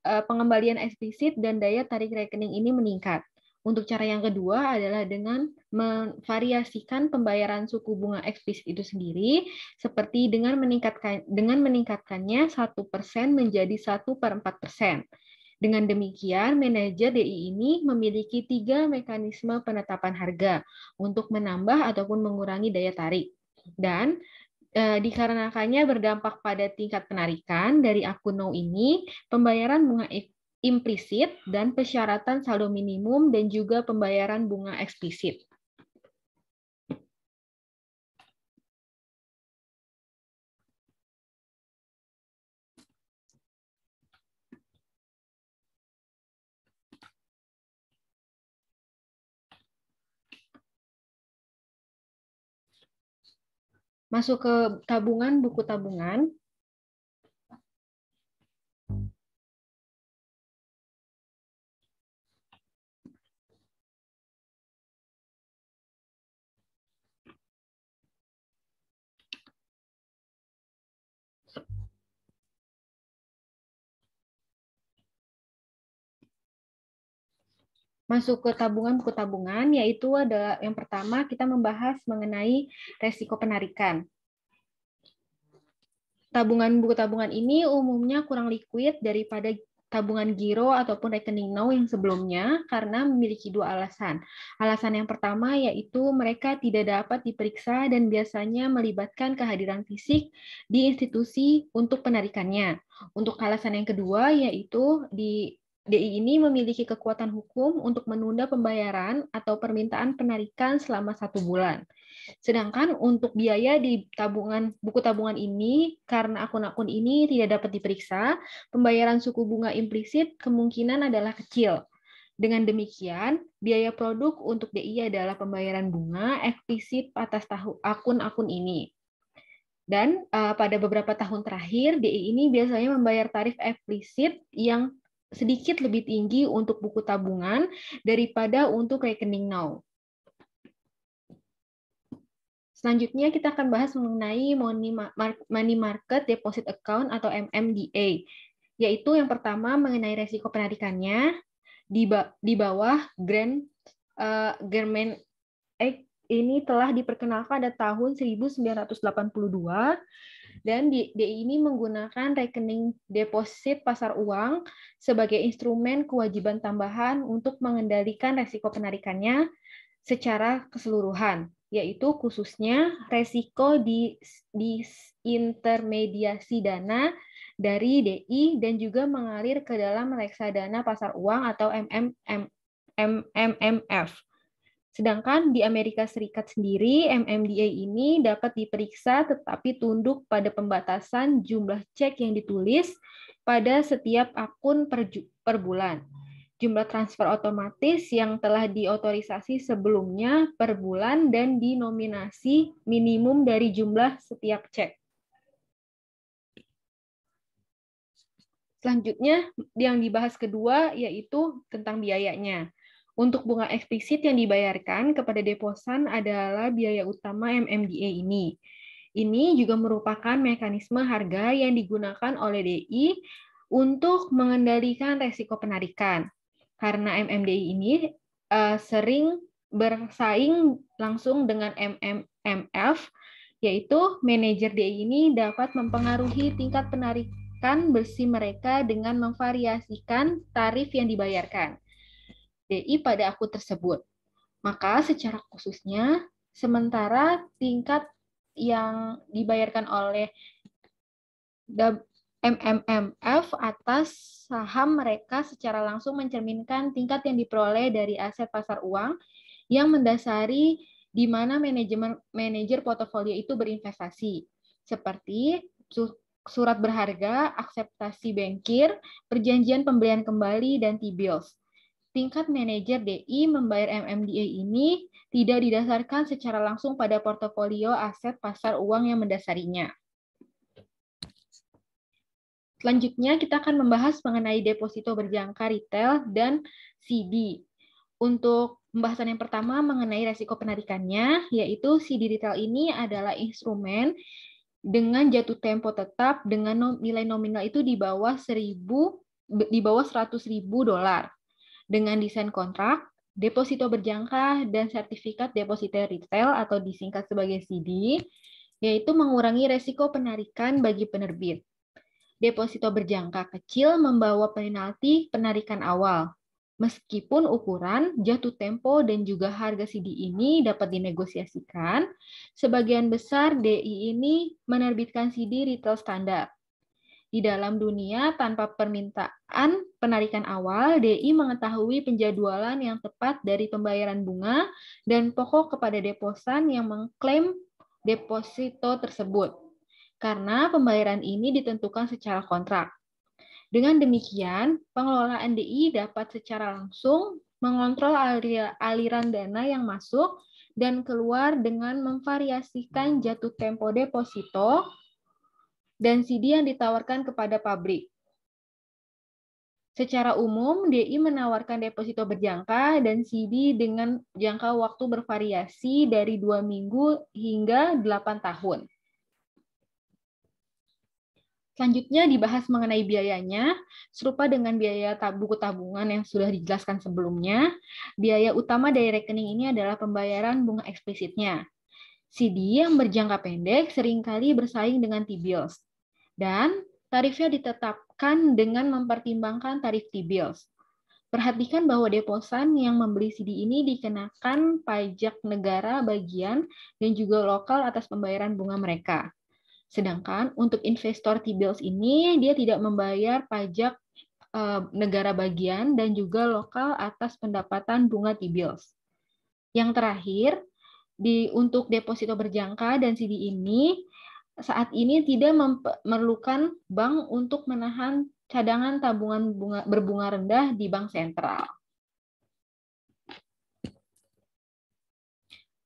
pengembalian eksplisit dan daya tarik rekening ini meningkat. Untuk cara yang kedua adalah dengan memvariasikan pembayaran suku bunga eksplisit itu sendiri, seperti dengan meningkatkannya 1% menjadi 1/4%. Dengan demikian, manajer DI ini memiliki 3 mekanisme penetapan harga untuk menambah ataupun mengurangi daya tarik. Dan dikarenakannya berdampak pada tingkat penarikan dari akun now ini, pembayaran bunga implisit dan persyaratan saldo minimum dan juga pembayaran bunga eksplisit. Masuk ke tabungan, buku tabungan. Masuk ke tabungan, buku tabungan, yaitu ada yang pertama kita membahas mengenai resiko penarikan. Buku tabungan ini umumnya kurang liquid daripada tabungan giro ataupun rekening now yang sebelumnya karena memiliki dua alasan. Alasan yang pertama yaitu mereka tidak dapat diperiksa dan biasanya melibatkan kehadiran fisik di institusi untuk penarikannya. Untuk alasan yang kedua yaitu DI ini memiliki kekuatan hukum untuk menunda pembayaran atau permintaan penarikan selama 1 bulan. Sedangkan untuk biaya di buku tabungan ini, karena akun-akun ini tidak dapat diperiksa, pembayaran suku bunga implisit kemungkinan adalah kecil. Dengan demikian, biaya produk untuk DI adalah pembayaran bunga eksplisit atas akun-akun ini. Dan pada beberapa tahun terakhir, DI ini biasanya membayar tarif eksplisit yang sedikit lebih tinggi untuk buku tabungan daripada untuk rekening now. Selanjutnya kita akan bahas mengenai Money Market Deposit Account atau MMDA, yaitu yang pertama mengenai resiko penarikannya di bawah German Act ini telah diperkenalkan pada tahun 1982 dan DI ini menggunakan rekening deposit pasar uang sebagai instrumen kewajiban tambahan untuk mengendalikan resiko penarikannya secara keseluruhan. yaitu khususnya resiko disintermediasi dana dari DI dan juga mengalir ke dalam reksadana pasar uang atau MMF. Sedangkan di Amerika Serikat sendiri, MMDA ini dapat diperiksa tetapi tunduk pada pembatasan jumlah cek yang ditulis pada setiap akun per bulan. Jumlah transfer otomatis yang telah diotorisasi sebelumnya per bulan dan dinominasi minimum dari jumlah setiap cek. Selanjutnya, yang dibahas kedua yaitu tentang biayanya. Untuk bunga eksplisit yang dibayarkan kepada deposan adalah biaya utama MMDA ini. Ini juga merupakan mekanisme harga yang digunakan oleh DI untuk mengendalikan resiko penarikan. Karena MMDA ini sering bersaing langsung dengan MMF, yaitu manajer DI ini dapat mempengaruhi tingkat penarikan bersih mereka dengan memvariasikan tarif yang dibayarkan DI pada akun tersebut. Maka secara khususnya, sementara tingkat yang dibayarkan oleh MMF atas saham mereka secara langsung mencerminkan tingkat yang diperoleh dari aset pasar uang yang mendasari di mana manajer portofolio itu berinvestasi, seperti surat berharga, akseptasi bankir, perjanjian pembelian kembali, dan T-bills. Tingkat manajer DI membayar MMDA ini tidak didasarkan secara langsung pada portofolio aset pasar uang yang mendasarinya. Selanjutnya, kita akan membahas mengenai deposito berjangka retail dan CD. Untuk pembahasan yang pertama mengenai resiko penarikannya, yaitu CD retail ini adalah instrumen dengan jatuh tempo tetap dengan nilai nominal itu di bawah $100.000. Dengan desain kontrak, deposito berjangka, dan sertifikat deposito retail atau disingkat sebagai CD, yaitu mengurangi resiko penarikan bagi penerbit. Deposito berjangka kecil membawa penalti penarikan awal. Meskipun ukuran, jatuh tempo, dan juga harga CD ini dapat dinegosiasikan, sebagian besar DI ini menerbitkan CD retail standar. Di dalam dunia tanpa permintaan penarikan awal, DI mengetahui penjadwalan yang tepat dari pembayaran bunga dan pokok kepada deposan yang mengklaim deposito tersebut, karena pembayaran ini ditentukan secara kontrak. Dengan demikian, pengelolaan DI dapat secara langsung mengontrol aliran dana yang masuk dan keluar dengan memvariasikan jatuh tempo deposito dan CD yang ditawarkan kepada pabrik. Secara umum, DI menawarkan deposito berjangka dan CD dengan jangka waktu bervariasi dari 2 minggu hingga 8 tahun. Selanjutnya dibahas mengenai biayanya, serupa dengan biaya buku tabungan yang sudah dijelaskan sebelumnya. Biaya utama dari rekening ini adalah pembayaran bunga eksplisitnya. CD yang berjangka pendek seringkali bersaing dengan T-bills. Dan tarifnya ditetapkan dengan mempertimbangkan tarif T-bills. Perhatikan bahwa deposan yang membeli CD ini dikenakan pajak negara bagian dan juga lokal atas pembayaran bunga mereka. Sedangkan untuk investor T-bills ini, dia tidak membayar pajak negara bagian dan juga lokal atas pendapatan bunga T-bills. Yang terakhir, untuk deposito berjangka dan CD ini, saat ini tidak memerlukan bank untuk menahan cadangan tabungan berbunga rendah di bank sentral.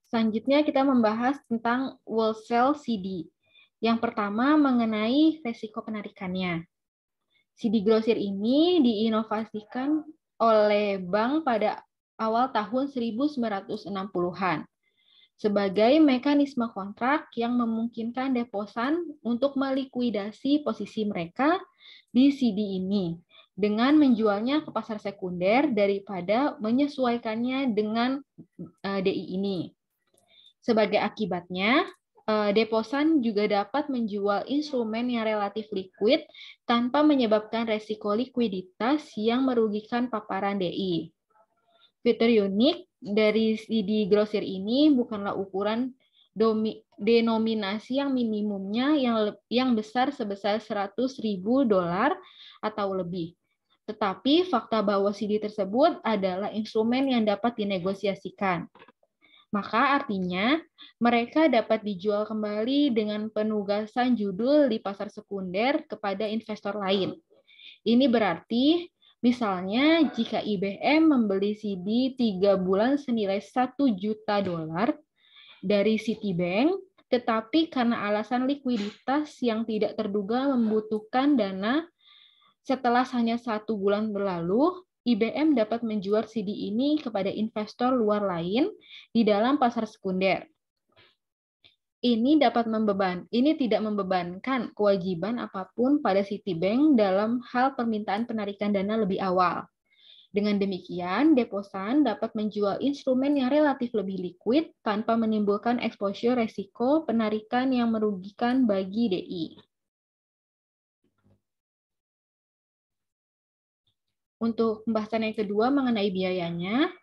Selanjutnya kita membahas tentang wholesale CD. Yang pertama mengenai resiko penarikannya. CD grosir ini diinovasikan oleh bank pada awal tahun 1960-an sebagai mekanisme kontrak yang memungkinkan deposan untuk melikuidasi posisi mereka di CD ini dengan menjualnya ke pasar sekunder daripada menyesuaikannya dengan DI ini. Sebagai akibatnya, deposan juga dapat menjual instrumen yang relatif liquid tanpa menyebabkan resiko likuiditas yang merugikan paparan DI. Fitur unik dari CD grosir ini bukanlah ukuran denominasi yang minimumnya yang besar sebesar $100.000 atau lebih. Tetapi fakta bahwa CD tersebut adalah instrumen yang dapat dinegosiasikan. Maka artinya mereka dapat dijual kembali dengan penugasan judul di pasar sekunder kepada investor lain. Ini berarti misalnya jika IBM membeli CD 3 bulan senilai $1 juta dari Citibank, tetapi karena alasan likuiditas yang tidak terduga membutuhkan dana setelah hanya 1 bulan berlalu, IBM dapat menjual CD ini kepada investor luar lain di dalam pasar sekunder. Ini tidak membebankan kewajiban apapun pada Citibank dalam hal permintaan penarikan dana lebih awal. Dengan demikian, deposan dapat menjual instrumen yang relatif lebih liquid tanpa menimbulkan exposure resiko penarikan yang merugikan bagi DI. Untuk pembahasan yang kedua mengenai biayanya,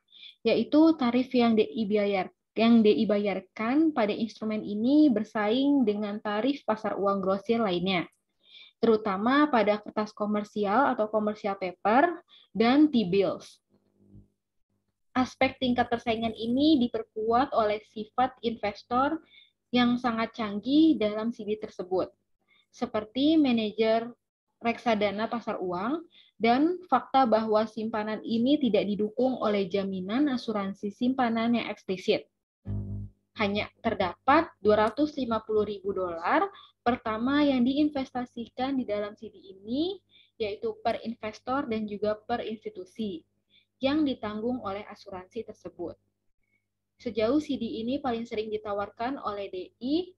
yaitu tarif yang DI bayarkan pada instrumen ini bersaing dengan tarif pasar uang grosir lainnya, terutama pada kertas komersial atau commercial paper dan T-bills. Aspek tingkat persaingan ini diperkuat oleh sifat investor yang sangat canggih dalam CD tersebut, seperti manajer reksadana pasar uang dan fakta bahwa simpanan ini tidak didukung oleh jaminan asuransi simpanan yang eksplisit. Hanya terdapat $250.000 pertama yang diinvestasikan di dalam CD ini, yaitu per investor dan juga per institusi, yang ditanggung oleh asuransi tersebut. Sejauh CD ini paling sering ditawarkan oleh DI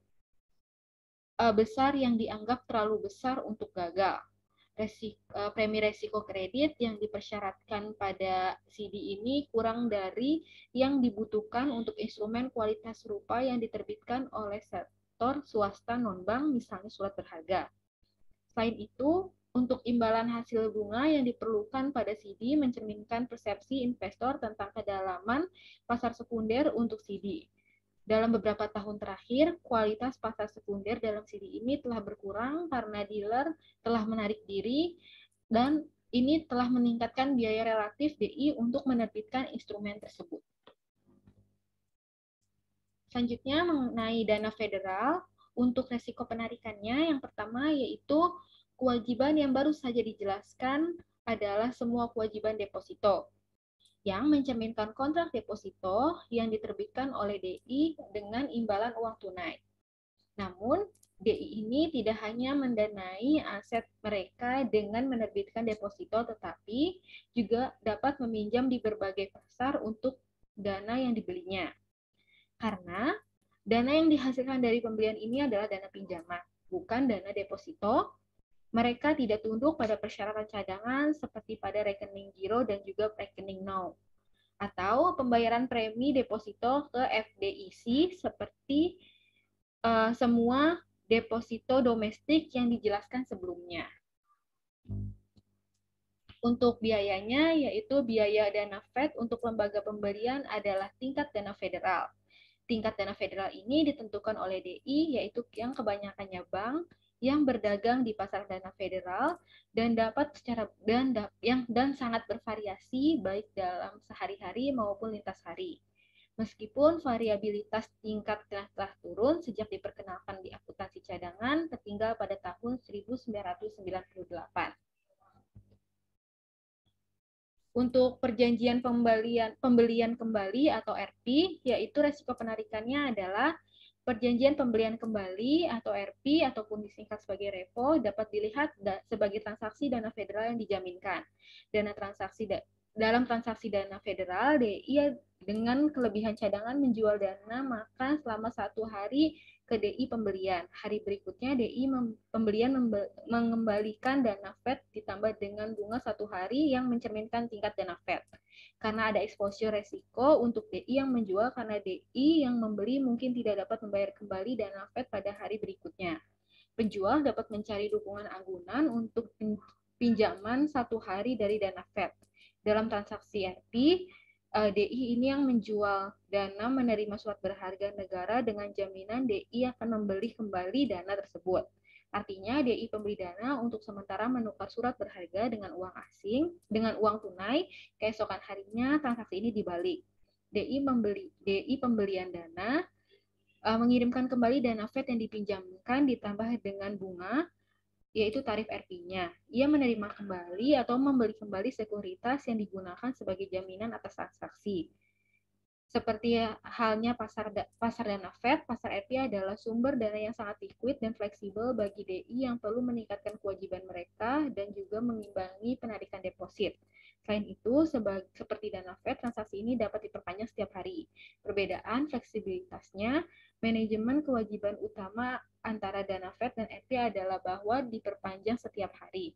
besar yang dianggap terlalu besar untuk gagal. Premi resiko kredit yang dipersyaratkan pada CD ini kurang dari yang dibutuhkan untuk instrumen kualitas serupa yang diterbitkan oleh sektor swasta non-bank, misalnya surat berharga. Selain itu, untuk imbalan hasil bunga yang diperlukan pada CD mencerminkan persepsi investor tentang kedalaman pasar sekunder untuk CD. Dalam beberapa tahun terakhir, kualitas pasar sekunder dalam CD ini telah berkurang karena dealer telah menarik diri dan ini telah meningkatkan biaya relatif DI untuk menerbitkan instrumen tersebut. Selanjutnya mengenai dana federal, untuk resiko penarikannya yang pertama yaitu kewajiban yang baru saja dijelaskan adalah semua kewajiban deposito yang mencerminkan kontrak deposito yang diterbitkan oleh DI dengan imbalan uang tunai. Namun, DI ini tidak hanya mendanai aset mereka dengan menerbitkan deposito, tetapi juga dapat meminjam di berbagai pasar untuk dana yang dibelinya. Karena dana yang dihasilkan dari pembelian ini adalah dana pinjaman, bukan dana deposito. Mereka tidak tunduk pada persyaratan cadangan seperti pada rekening giro dan juga rekening now, atau pembayaran premi deposito ke FDIC seperti semua deposito domestik yang dijelaskan sebelumnya. Untuk biayanya, yaitu biaya dana Fed untuk lembaga pembelian adalah tingkat dana federal. Tingkat dana federal ini ditentukan oleh DI, yaitu yang kebanyakannya bank yang berdagang di pasar dana federal dan dapat sangat bervariasi baik dalam sehari-hari maupun lintas hari. Meskipun variabilitas tingkat telah turun sejak diperkenalkan di akuntansi cadangan tertinggal pada tahun 1998. Untuk perjanjian pembelian kembali atau RP, yaitu resiko penarikannya adalah perjanjian pembelian kembali atau RP ataupun disingkat sebagai repo dapat dilihat sebagai transaksi dana federal yang dijaminkan. Dalam transaksi dana federal, DI dengan kelebihan cadangan menjual dana maka selama 1 hari ke DI pembelian. Hari berikutnya DI pembelian mengembalikan dana Fed ditambah dengan bunga 1 hari yang mencerminkan tingkat dana Fed. Karena ada exposure resiko untuk DI yang menjual karena DI yang membeli mungkin tidak dapat membayar kembali dana Fed pada hari berikutnya. Penjual dapat mencari dukungan anggunan untuk pinjaman 1 hari dari dana Fed. Dalam transaksi RP, DI ini yang menjual dana menerima surat berharga negara dengan jaminan DI akan membeli kembali dana tersebut. Artinya DI pembeli dana untuk sementara menukar surat berharga dengan uang asing, dengan uang tunai, keesokan harinya transaksi ini dibalik. DI pembelian dana mengirimkan kembali dana Fed yang dipinjamkan ditambah dengan bunga, yaitu tarif RP-nya. Ia menerima kembali atau membeli kembali sekuritas yang digunakan sebagai jaminan atas transaksi. Seperti halnya pasar dana Fed, pasar RP adalah sumber dana yang sangat liquid dan fleksibel bagi DI yang perlu meningkatkan kewajiban mereka dan juga mengimbangi penarikan deposit. Selain itu, seperti dana Fed, transaksi ini dapat diperpanjang setiap hari. Perbedaan fleksibilitasnya, manajemen kewajiban utama antara dana Fed dan RP adalah bahwa diperpanjang setiap hari.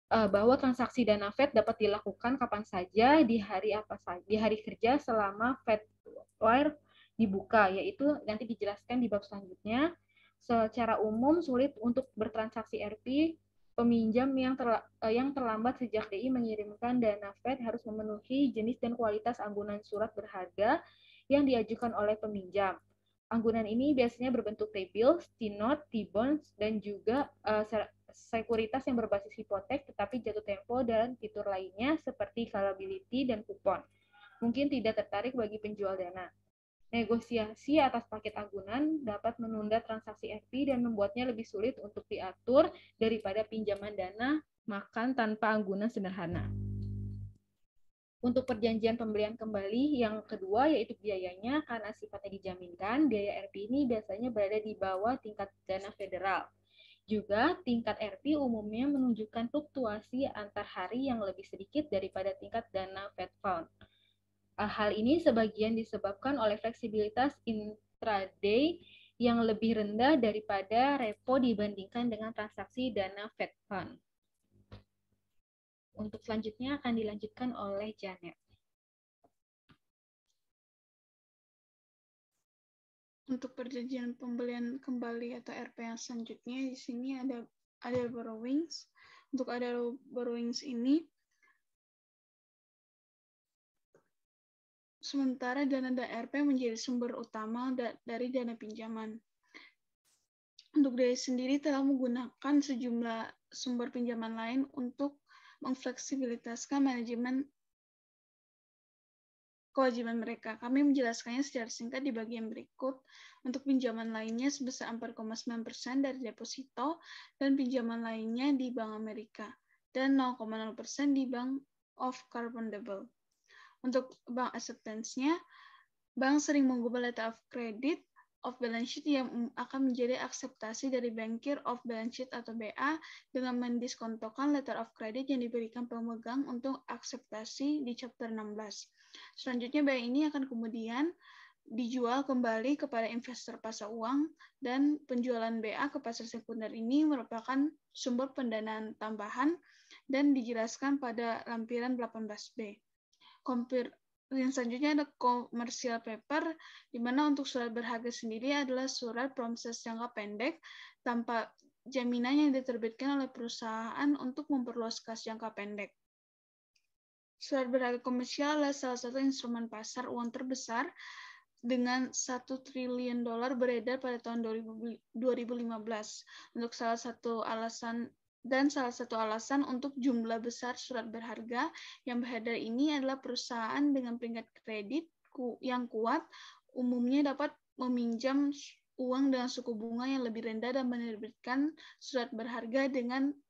Bahwa transaksi dana Fed dapat dilakukan kapan saja di hari kerja selama Fedwire dibuka, yaitu nanti dijelaskan di bab selanjutnya. Secara umum sulit untuk bertransaksi RP. Peminjam yang terlambat sejak DI mengirimkan dana Fed harus memenuhi jenis dan kualitas anggunan surat berharga yang diajukan oleh peminjam. Anggunan ini biasanya berbentuk T-bills, T-note, T-bonds, dan juga sekuritas yang berbasis hipotek tetapi jatuh tempo dan fitur lainnya seperti callability dan kupon. Mungkin tidak tertarik bagi penjual dana. Negosiasi atas paket anggunan dapat menunda transaksi RP dan membuatnya lebih sulit untuk diatur daripada pinjaman dana makan tanpa anggunan sederhana. Untuk perjanjian pembelian kembali yang kedua yaitu biayanya, karena sifatnya dijaminkan, biaya RP ini biasanya berada di bawah tingkat dana federal. Juga tingkat RP umumnya menunjukkan fluktuasi antar hari yang lebih sedikit daripada tingkat dana Fed Fund. Hal ini sebagian disebabkan oleh fleksibilitas intraday yang lebih rendah daripada repo dibandingkan dengan transaksi dana Fed Fund. Untuk selanjutnya akan dilanjutkan oleh Janet. Untuk perjanjian pembelian kembali atau RP yang selanjutnya, di sini ada borrowings. Untuk ada borrowings ini, sementara dana RP menjadi sumber utama dari dana pinjaman. Untuk DI sendiri telah menggunakan sejumlah sumber pinjaman lain untuk memfleksibilitaskan manajemen kewajiban mereka. Kami menjelaskannya secara singkat di bagian berikut. Untuk pinjaman lainnya sebesar 4,9% dari deposito dan pinjaman lainnya di Bank Amerika dan 0,0% di Bank of Carbondable. Untuk bank acceptance-nya, bank sering mengubah letter of credit of balance sheet yang akan menjadi akseptasi dari bankir of balance sheet atau BA dengan mendiskontokan letter of credit yang diberikan pemegang untuk akseptasi di chapter 16. Selanjutnya, BA ini akan kemudian dijual kembali kepada investor pasar uang dan penjualan BA ke pasar sekunder ini merupakan sumber pendanaan tambahan dan dijelaskan pada lampiran 18B. Yang selanjutnya ada commercial paper, di mana untuk surat berharga sendiri adalah surat promses jangka pendek tanpa jaminan yang diterbitkan oleh perusahaan untuk memperluas kas jangka pendek. Surat berharga komersial adalah salah satu instrumen pasar uang terbesar dengan $1 triliun beredar pada tahun 2015. Untuk salah satu alasan untuk jumlah besar surat berharga yang beredar ini adalah perusahaan dengan peringkat kredit yang kuat umumnya dapat meminjam uang dengan suku bunga yang lebih rendah dan menerbitkan surat berharga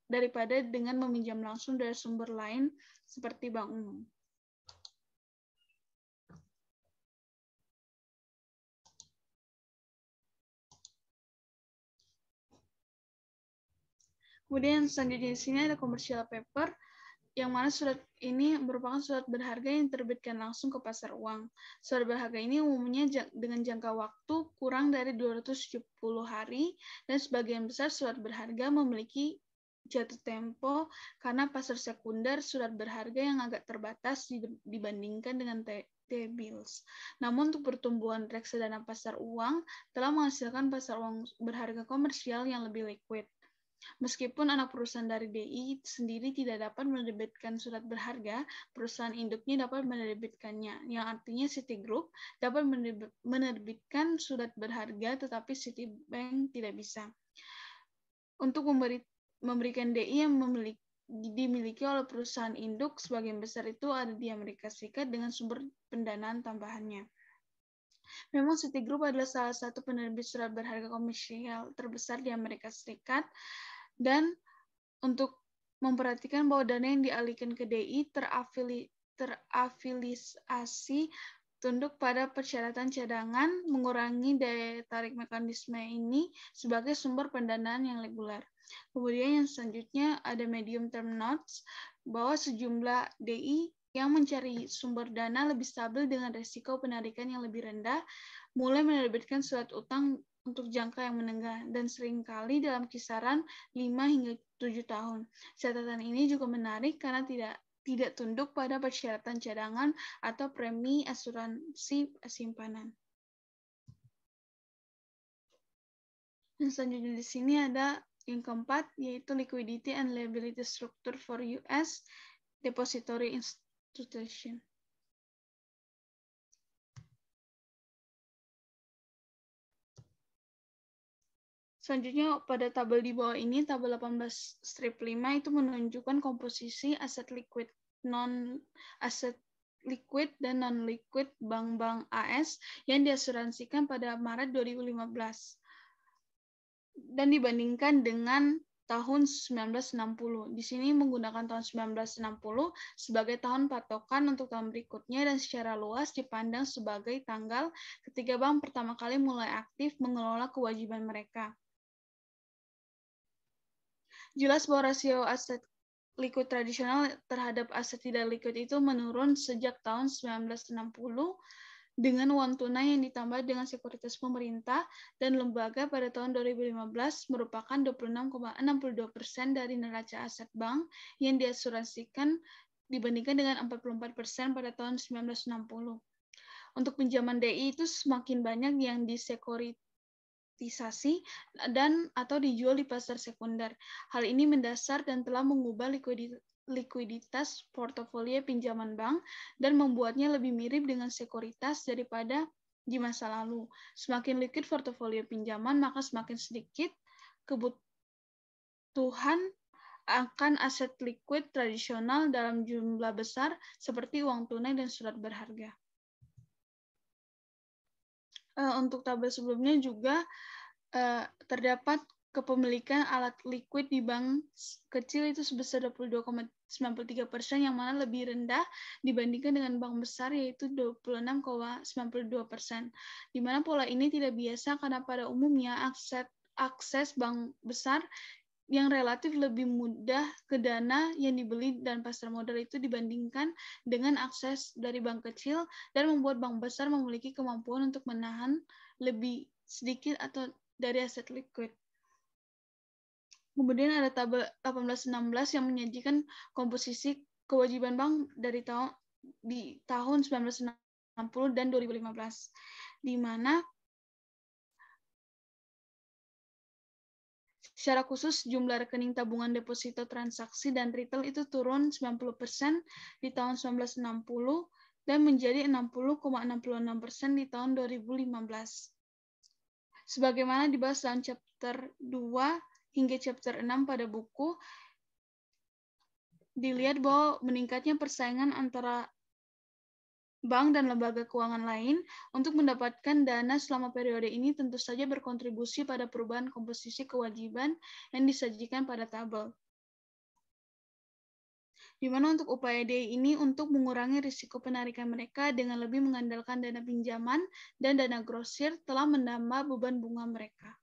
daripada dengan meminjam langsung dari sumber lain seperti bank umum. Kemudian selanjutnya di sini ada commercial paper, yang mana surat ini merupakan surat berharga yang diterbitkan langsung ke pasar uang. Surat berharga ini umumnya dengan jangka waktu kurang dari 270 hari, dan sebagian besar surat berharga memiliki jatuh tempo karena pasar sekunder surat berharga yang agak terbatas dibandingkan dengan T-bills. Namun untuk pertumbuhan reksadana pasar uang telah menghasilkan pasar uang berharga komersial yang lebih liquid. Meskipun anak perusahaan dari DI sendiri tidak dapat menerbitkan surat berharga, perusahaan induknya dapat menerbitkannya, yang artinya Citigroup dapat menerbitkan surat berharga, tetapi Citibank tidak bisa. Untuk memberikan DI yang dimiliki oleh perusahaan induk, sebagian besar itu ada di Amerika Serikat dengan sumber pendanaan tambahannya. Memang Citigroup adalah salah satu penerbit surat berharga komersial terbesar di Amerika Serikat, dan untuk memperhatikan bahwa dana yang dialihkan ke DI terafiliasi tunduk pada persyaratan cadangan, mengurangi daya tarik mekanisme ini sebagai sumber pendanaan yang reguler. Kemudian yang selanjutnya ada medium term notes, bahwa sejumlah DI yang mencari sumber dana lebih stabil dengan risiko penarikan yang lebih rendah, mulai menerbitkan surat utang untuk jangka yang menengah, dan seringkali dalam kisaran 5 hingga 7 tahun. Catatan ini juga menarik karena tidak tunduk pada persyaratan cadangan atau premi asuransi simpanan. Dan selanjutnya di sini ada yang keempat, yaitu liquidity and liability structure for US depository institution. Selanjutnya pada tabel di bawah ini, tabel 18 strip 5 itu menunjukkan komposisi aset liquid, non-aset liquid dan non-liquid bank-bank AS yang diasuransikan pada Maret 2015 dan dibandingkan dengan tahun 1960. Di sini menggunakan tahun 1960 sebagai tahun patokan untuk tahun berikutnya dan secara luas dipandang sebagai tanggal ketika bank pertama kali mulai aktif mengelola kewajiban mereka. Jelas bahwa rasio aset liquid tradisional terhadap aset tidak liquid itu menurun sejak tahun 1960 dengan uang tunai yang ditambah dengan sekuritas pemerintah dan lembaga pada tahun 2015 merupakan 26,62% dari neraca aset bank yang diasuransikan dibandingkan dengan 44% pada tahun 1960. Untuk pinjaman DI itu semakin banyak yang disekurit dan atau dijual di pasar sekunder. Hal ini mendasar dan telah mengubah likuiditas portofolio pinjaman bank dan membuatnya lebih mirip dengan sekuritas daripada di masa lalu. Semakin liquid portofolio pinjaman, maka semakin sedikit kebutuhan akan aset liquid tradisional dalam jumlah besar seperti uang tunai dan surat berharga. Untuk tabel sebelumnya juga terdapat kepemilikan alat liquid di bank kecil itu sebesar 22,93%, yang mana lebih rendah dibandingkan dengan bank besar yaitu 26,92%. Di mana pola ini tidak biasa karena pada umumnya akses bank besar yang relatif lebih mudah ke dana yang dibeli dan pasar modal itu dibandingkan dengan akses dari bank kecil, dan membuat bank besar memiliki kemampuan untuk menahan lebih sedikit atau dari aset liquid. Kemudian ada tabel 18-16 yang menyajikan komposisi kewajiban bank dari tahun 1960 dan 2015, di mana secara khusus, jumlah rekening tabungan deposito transaksi dan retail itu turun 90% di tahun 1960 dan menjadi 60,66% di tahun 2015. Sebagaimana dibahas dalam chapter 2 hingga chapter 6 pada buku, dilihat bahwa meningkatnya persaingan antara bank dan lembaga keuangan lain untuk mendapatkan dana selama periode ini tentu saja berkontribusi pada perubahan komposisi kewajiban yang disajikan pada tabel. Di mana untuk upaya DI ini untuk mengurangi risiko penarikan mereka dengan lebih mengandalkan dana pinjaman dan dana grosir telah menambah beban bunga mereka.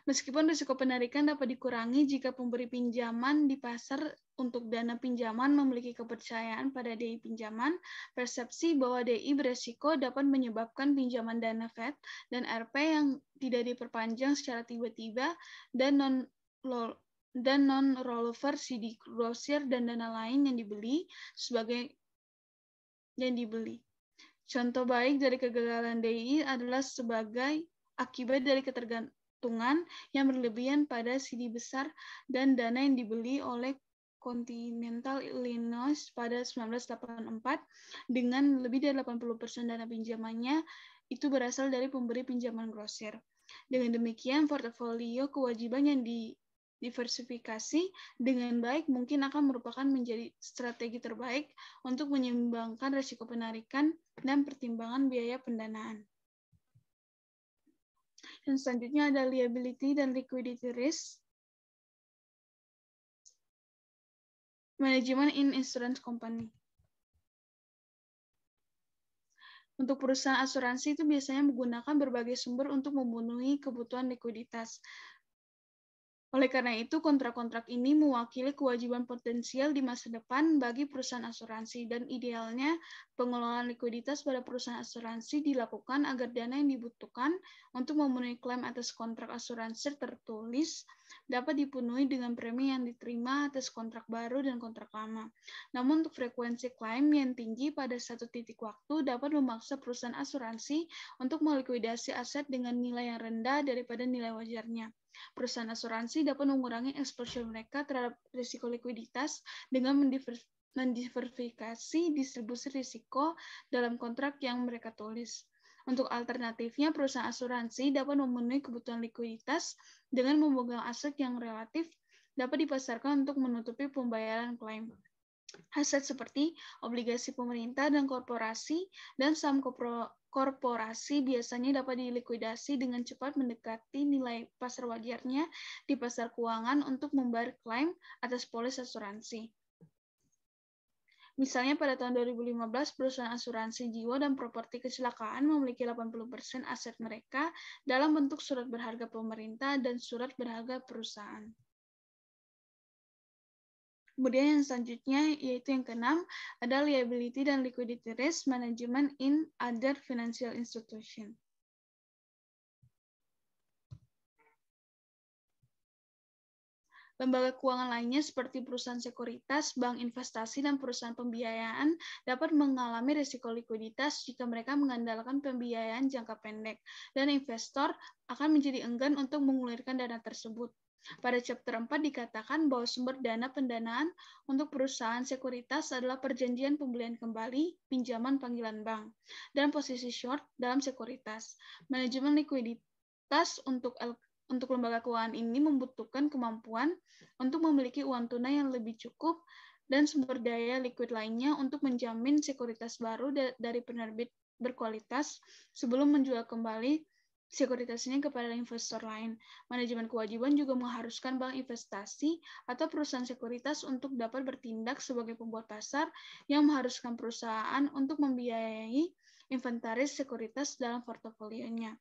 Meskipun risiko penarikan dapat dikurangi jika pemberi pinjaman di pasar untuk dana pinjaman memiliki kepercayaan pada DI pinjaman, persepsi bahwa DI beresiko dapat menyebabkan pinjaman dana Fed dan RP yang tidak diperpanjang secara tiba-tiba dan non-rollover CD grosir dan dana lain yang dibeli. Contoh baik dari kegagalan DI adalah sebagai akibat dari ketergantungan yang berlebihan pada CD besar dan dana yang dibeli oleh Continental Illinois pada 1984 dengan lebih dari 80% dana pinjamannya itu berasal dari pemberi pinjaman grosir. Dengan demikian, portofolio kewajiban yang diversifikasi dengan baik mungkin akan merupakan menjadi strategi terbaik untuk menyeimbangkan risiko penarikan dan pertimbangan biaya pendanaan. Dan selanjutnya ada liability dan liquidity risk. Manajemen in insurance company. Untuk perusahaan asuransi itu biasanya menggunakan berbagai sumber untuk memenuhi kebutuhan likuiditas. Oleh karena itu, kontrak-kontrak ini mewakili kewajiban potensial di masa depan bagi perusahaan asuransi, dan idealnya pengelolaan likuiditas pada perusahaan asuransi dilakukan agar dana yang dibutuhkan untuk memenuhi klaim atas kontrak asuransi tertulis dapat dipenuhi dengan premi yang diterima atas kontrak baru dan kontrak lama. Namun untuk frekuensi klaim yang tinggi pada satu titik waktu dapat memaksa perusahaan asuransi untuk melikuidasi aset dengan nilai yang rendah daripada nilai wajarnya. Perusahaan asuransi dapat mengurangi exposure mereka terhadap risiko likuiditas dengan mendiversifikasi distribusi risiko dalam kontrak yang mereka tulis. Untuk alternatifnya, perusahaan asuransi dapat memenuhi kebutuhan likuiditas dengan memegang aset yang relatif dapat dipasarkan untuk menutupi pembayaran klaim. Aset seperti obligasi pemerintah dan korporasi dan saham korporasi biasanya dapat dilikuidasi dengan cepat mendekati nilai pasar wajarnya di pasar keuangan untuk membayar klaim atas polis asuransi. Misalnya pada tahun 2015, perusahaan asuransi jiwa dan properti kecelakaan memiliki 80% aset mereka dalam bentuk surat berharga pemerintah dan surat berharga perusahaan. Kemudian yang selanjutnya, yaitu yang keenam, ada liability dan liquidity risk management in other financial institution. Lembaga keuangan lainnya seperti perusahaan sekuritas, bank investasi, dan perusahaan pembiayaan dapat mengalami risiko likuiditas jika mereka mengandalkan pembiayaan jangka pendek, dan investor akan menjadi enggan untuk mengulirkan dana tersebut. Pada chapter 4 dikatakan bahwa sumber dana pendanaan untuk perusahaan sekuritas adalah perjanjian pembelian kembali, pinjaman panggilan bank, dan posisi short dalam sekuritas. Manajemen likuiditas untuk lembaga keuangan ini membutuhkan kemampuan untuk memiliki uang tunai yang lebih cukup dan sumber daya liquid lainnya untuk menjamin sekuritas baru dari penerbit berkualitas sebelum menjual kembali sekuritasnya kepada investor lain. Manajemen kewajiban juga mengharuskan bank investasi atau perusahaan sekuritas untuk dapat bertindak sebagai pembuat pasar yang mengharuskan perusahaan untuk membiayai inventaris sekuritas dalam portofolionya.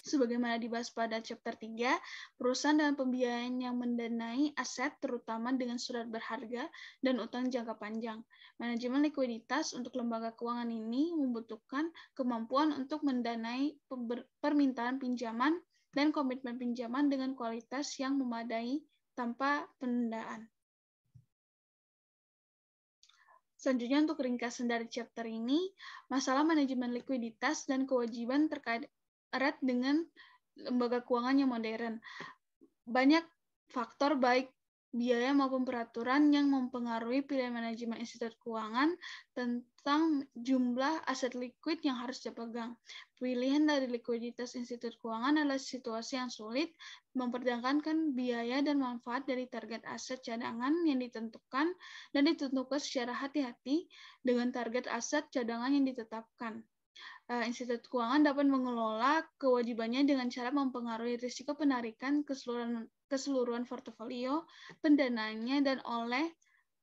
Sebagaimana dibahas pada chapter 3, perusahaan dan pembiayaan yang mendanai aset terutama dengan surat berharga dan utang jangka panjang. Manajemen likuiditas untuk lembaga keuangan ini membutuhkan kemampuan untuk mendanai permintaan pinjaman dan komitmen pinjaman dengan kualitas yang memadai tanpa penundaan. Selanjutnya untuk ringkasan dari chapter ini, masalah manajemen likuiditas dan kewajiban terkait erat dengan lembaga keuangan yang modern. Banyak faktor baik biaya maupun peraturan yang mempengaruhi pilihan manajemen institusi keuangan tentang jumlah aset likuid yang harus dipegang. Pilihan dari likuiditas institusi keuangan adalah situasi yang sulit, mempertimbangkan biaya dan manfaat dari target aset cadangan yang ditentukan dan ditentukan secara hati-hati dengan target aset cadangan yang ditetapkan. Institusi keuangan dapat mengelola kewajibannya dengan cara mempengaruhi risiko penarikan keseluruhan portofolio pendanaannya dan oleh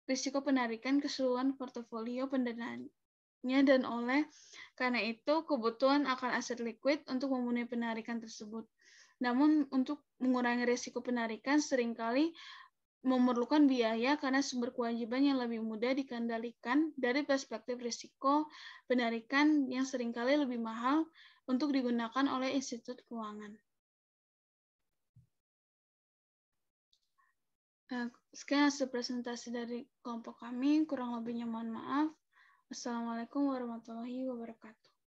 risiko penarikan keseluruhan portofolio pendanaannya dan oleh karena itu kebutuhan akan aset likuid untuk memenuhi penarikan tersebut. Namun untuk mengurangi risiko penarikan seringkali memerlukan biaya karena sumber kewajiban yang lebih mudah dikendalikan dari perspektif risiko penarikan yang seringkali lebih mahal untuk digunakan oleh institusi keuangan. Sekian hasil presentasi dari kelompok kami, kurang lebihnya mohon maaf. Wassalamualaikum warahmatullahi wabarakatuh.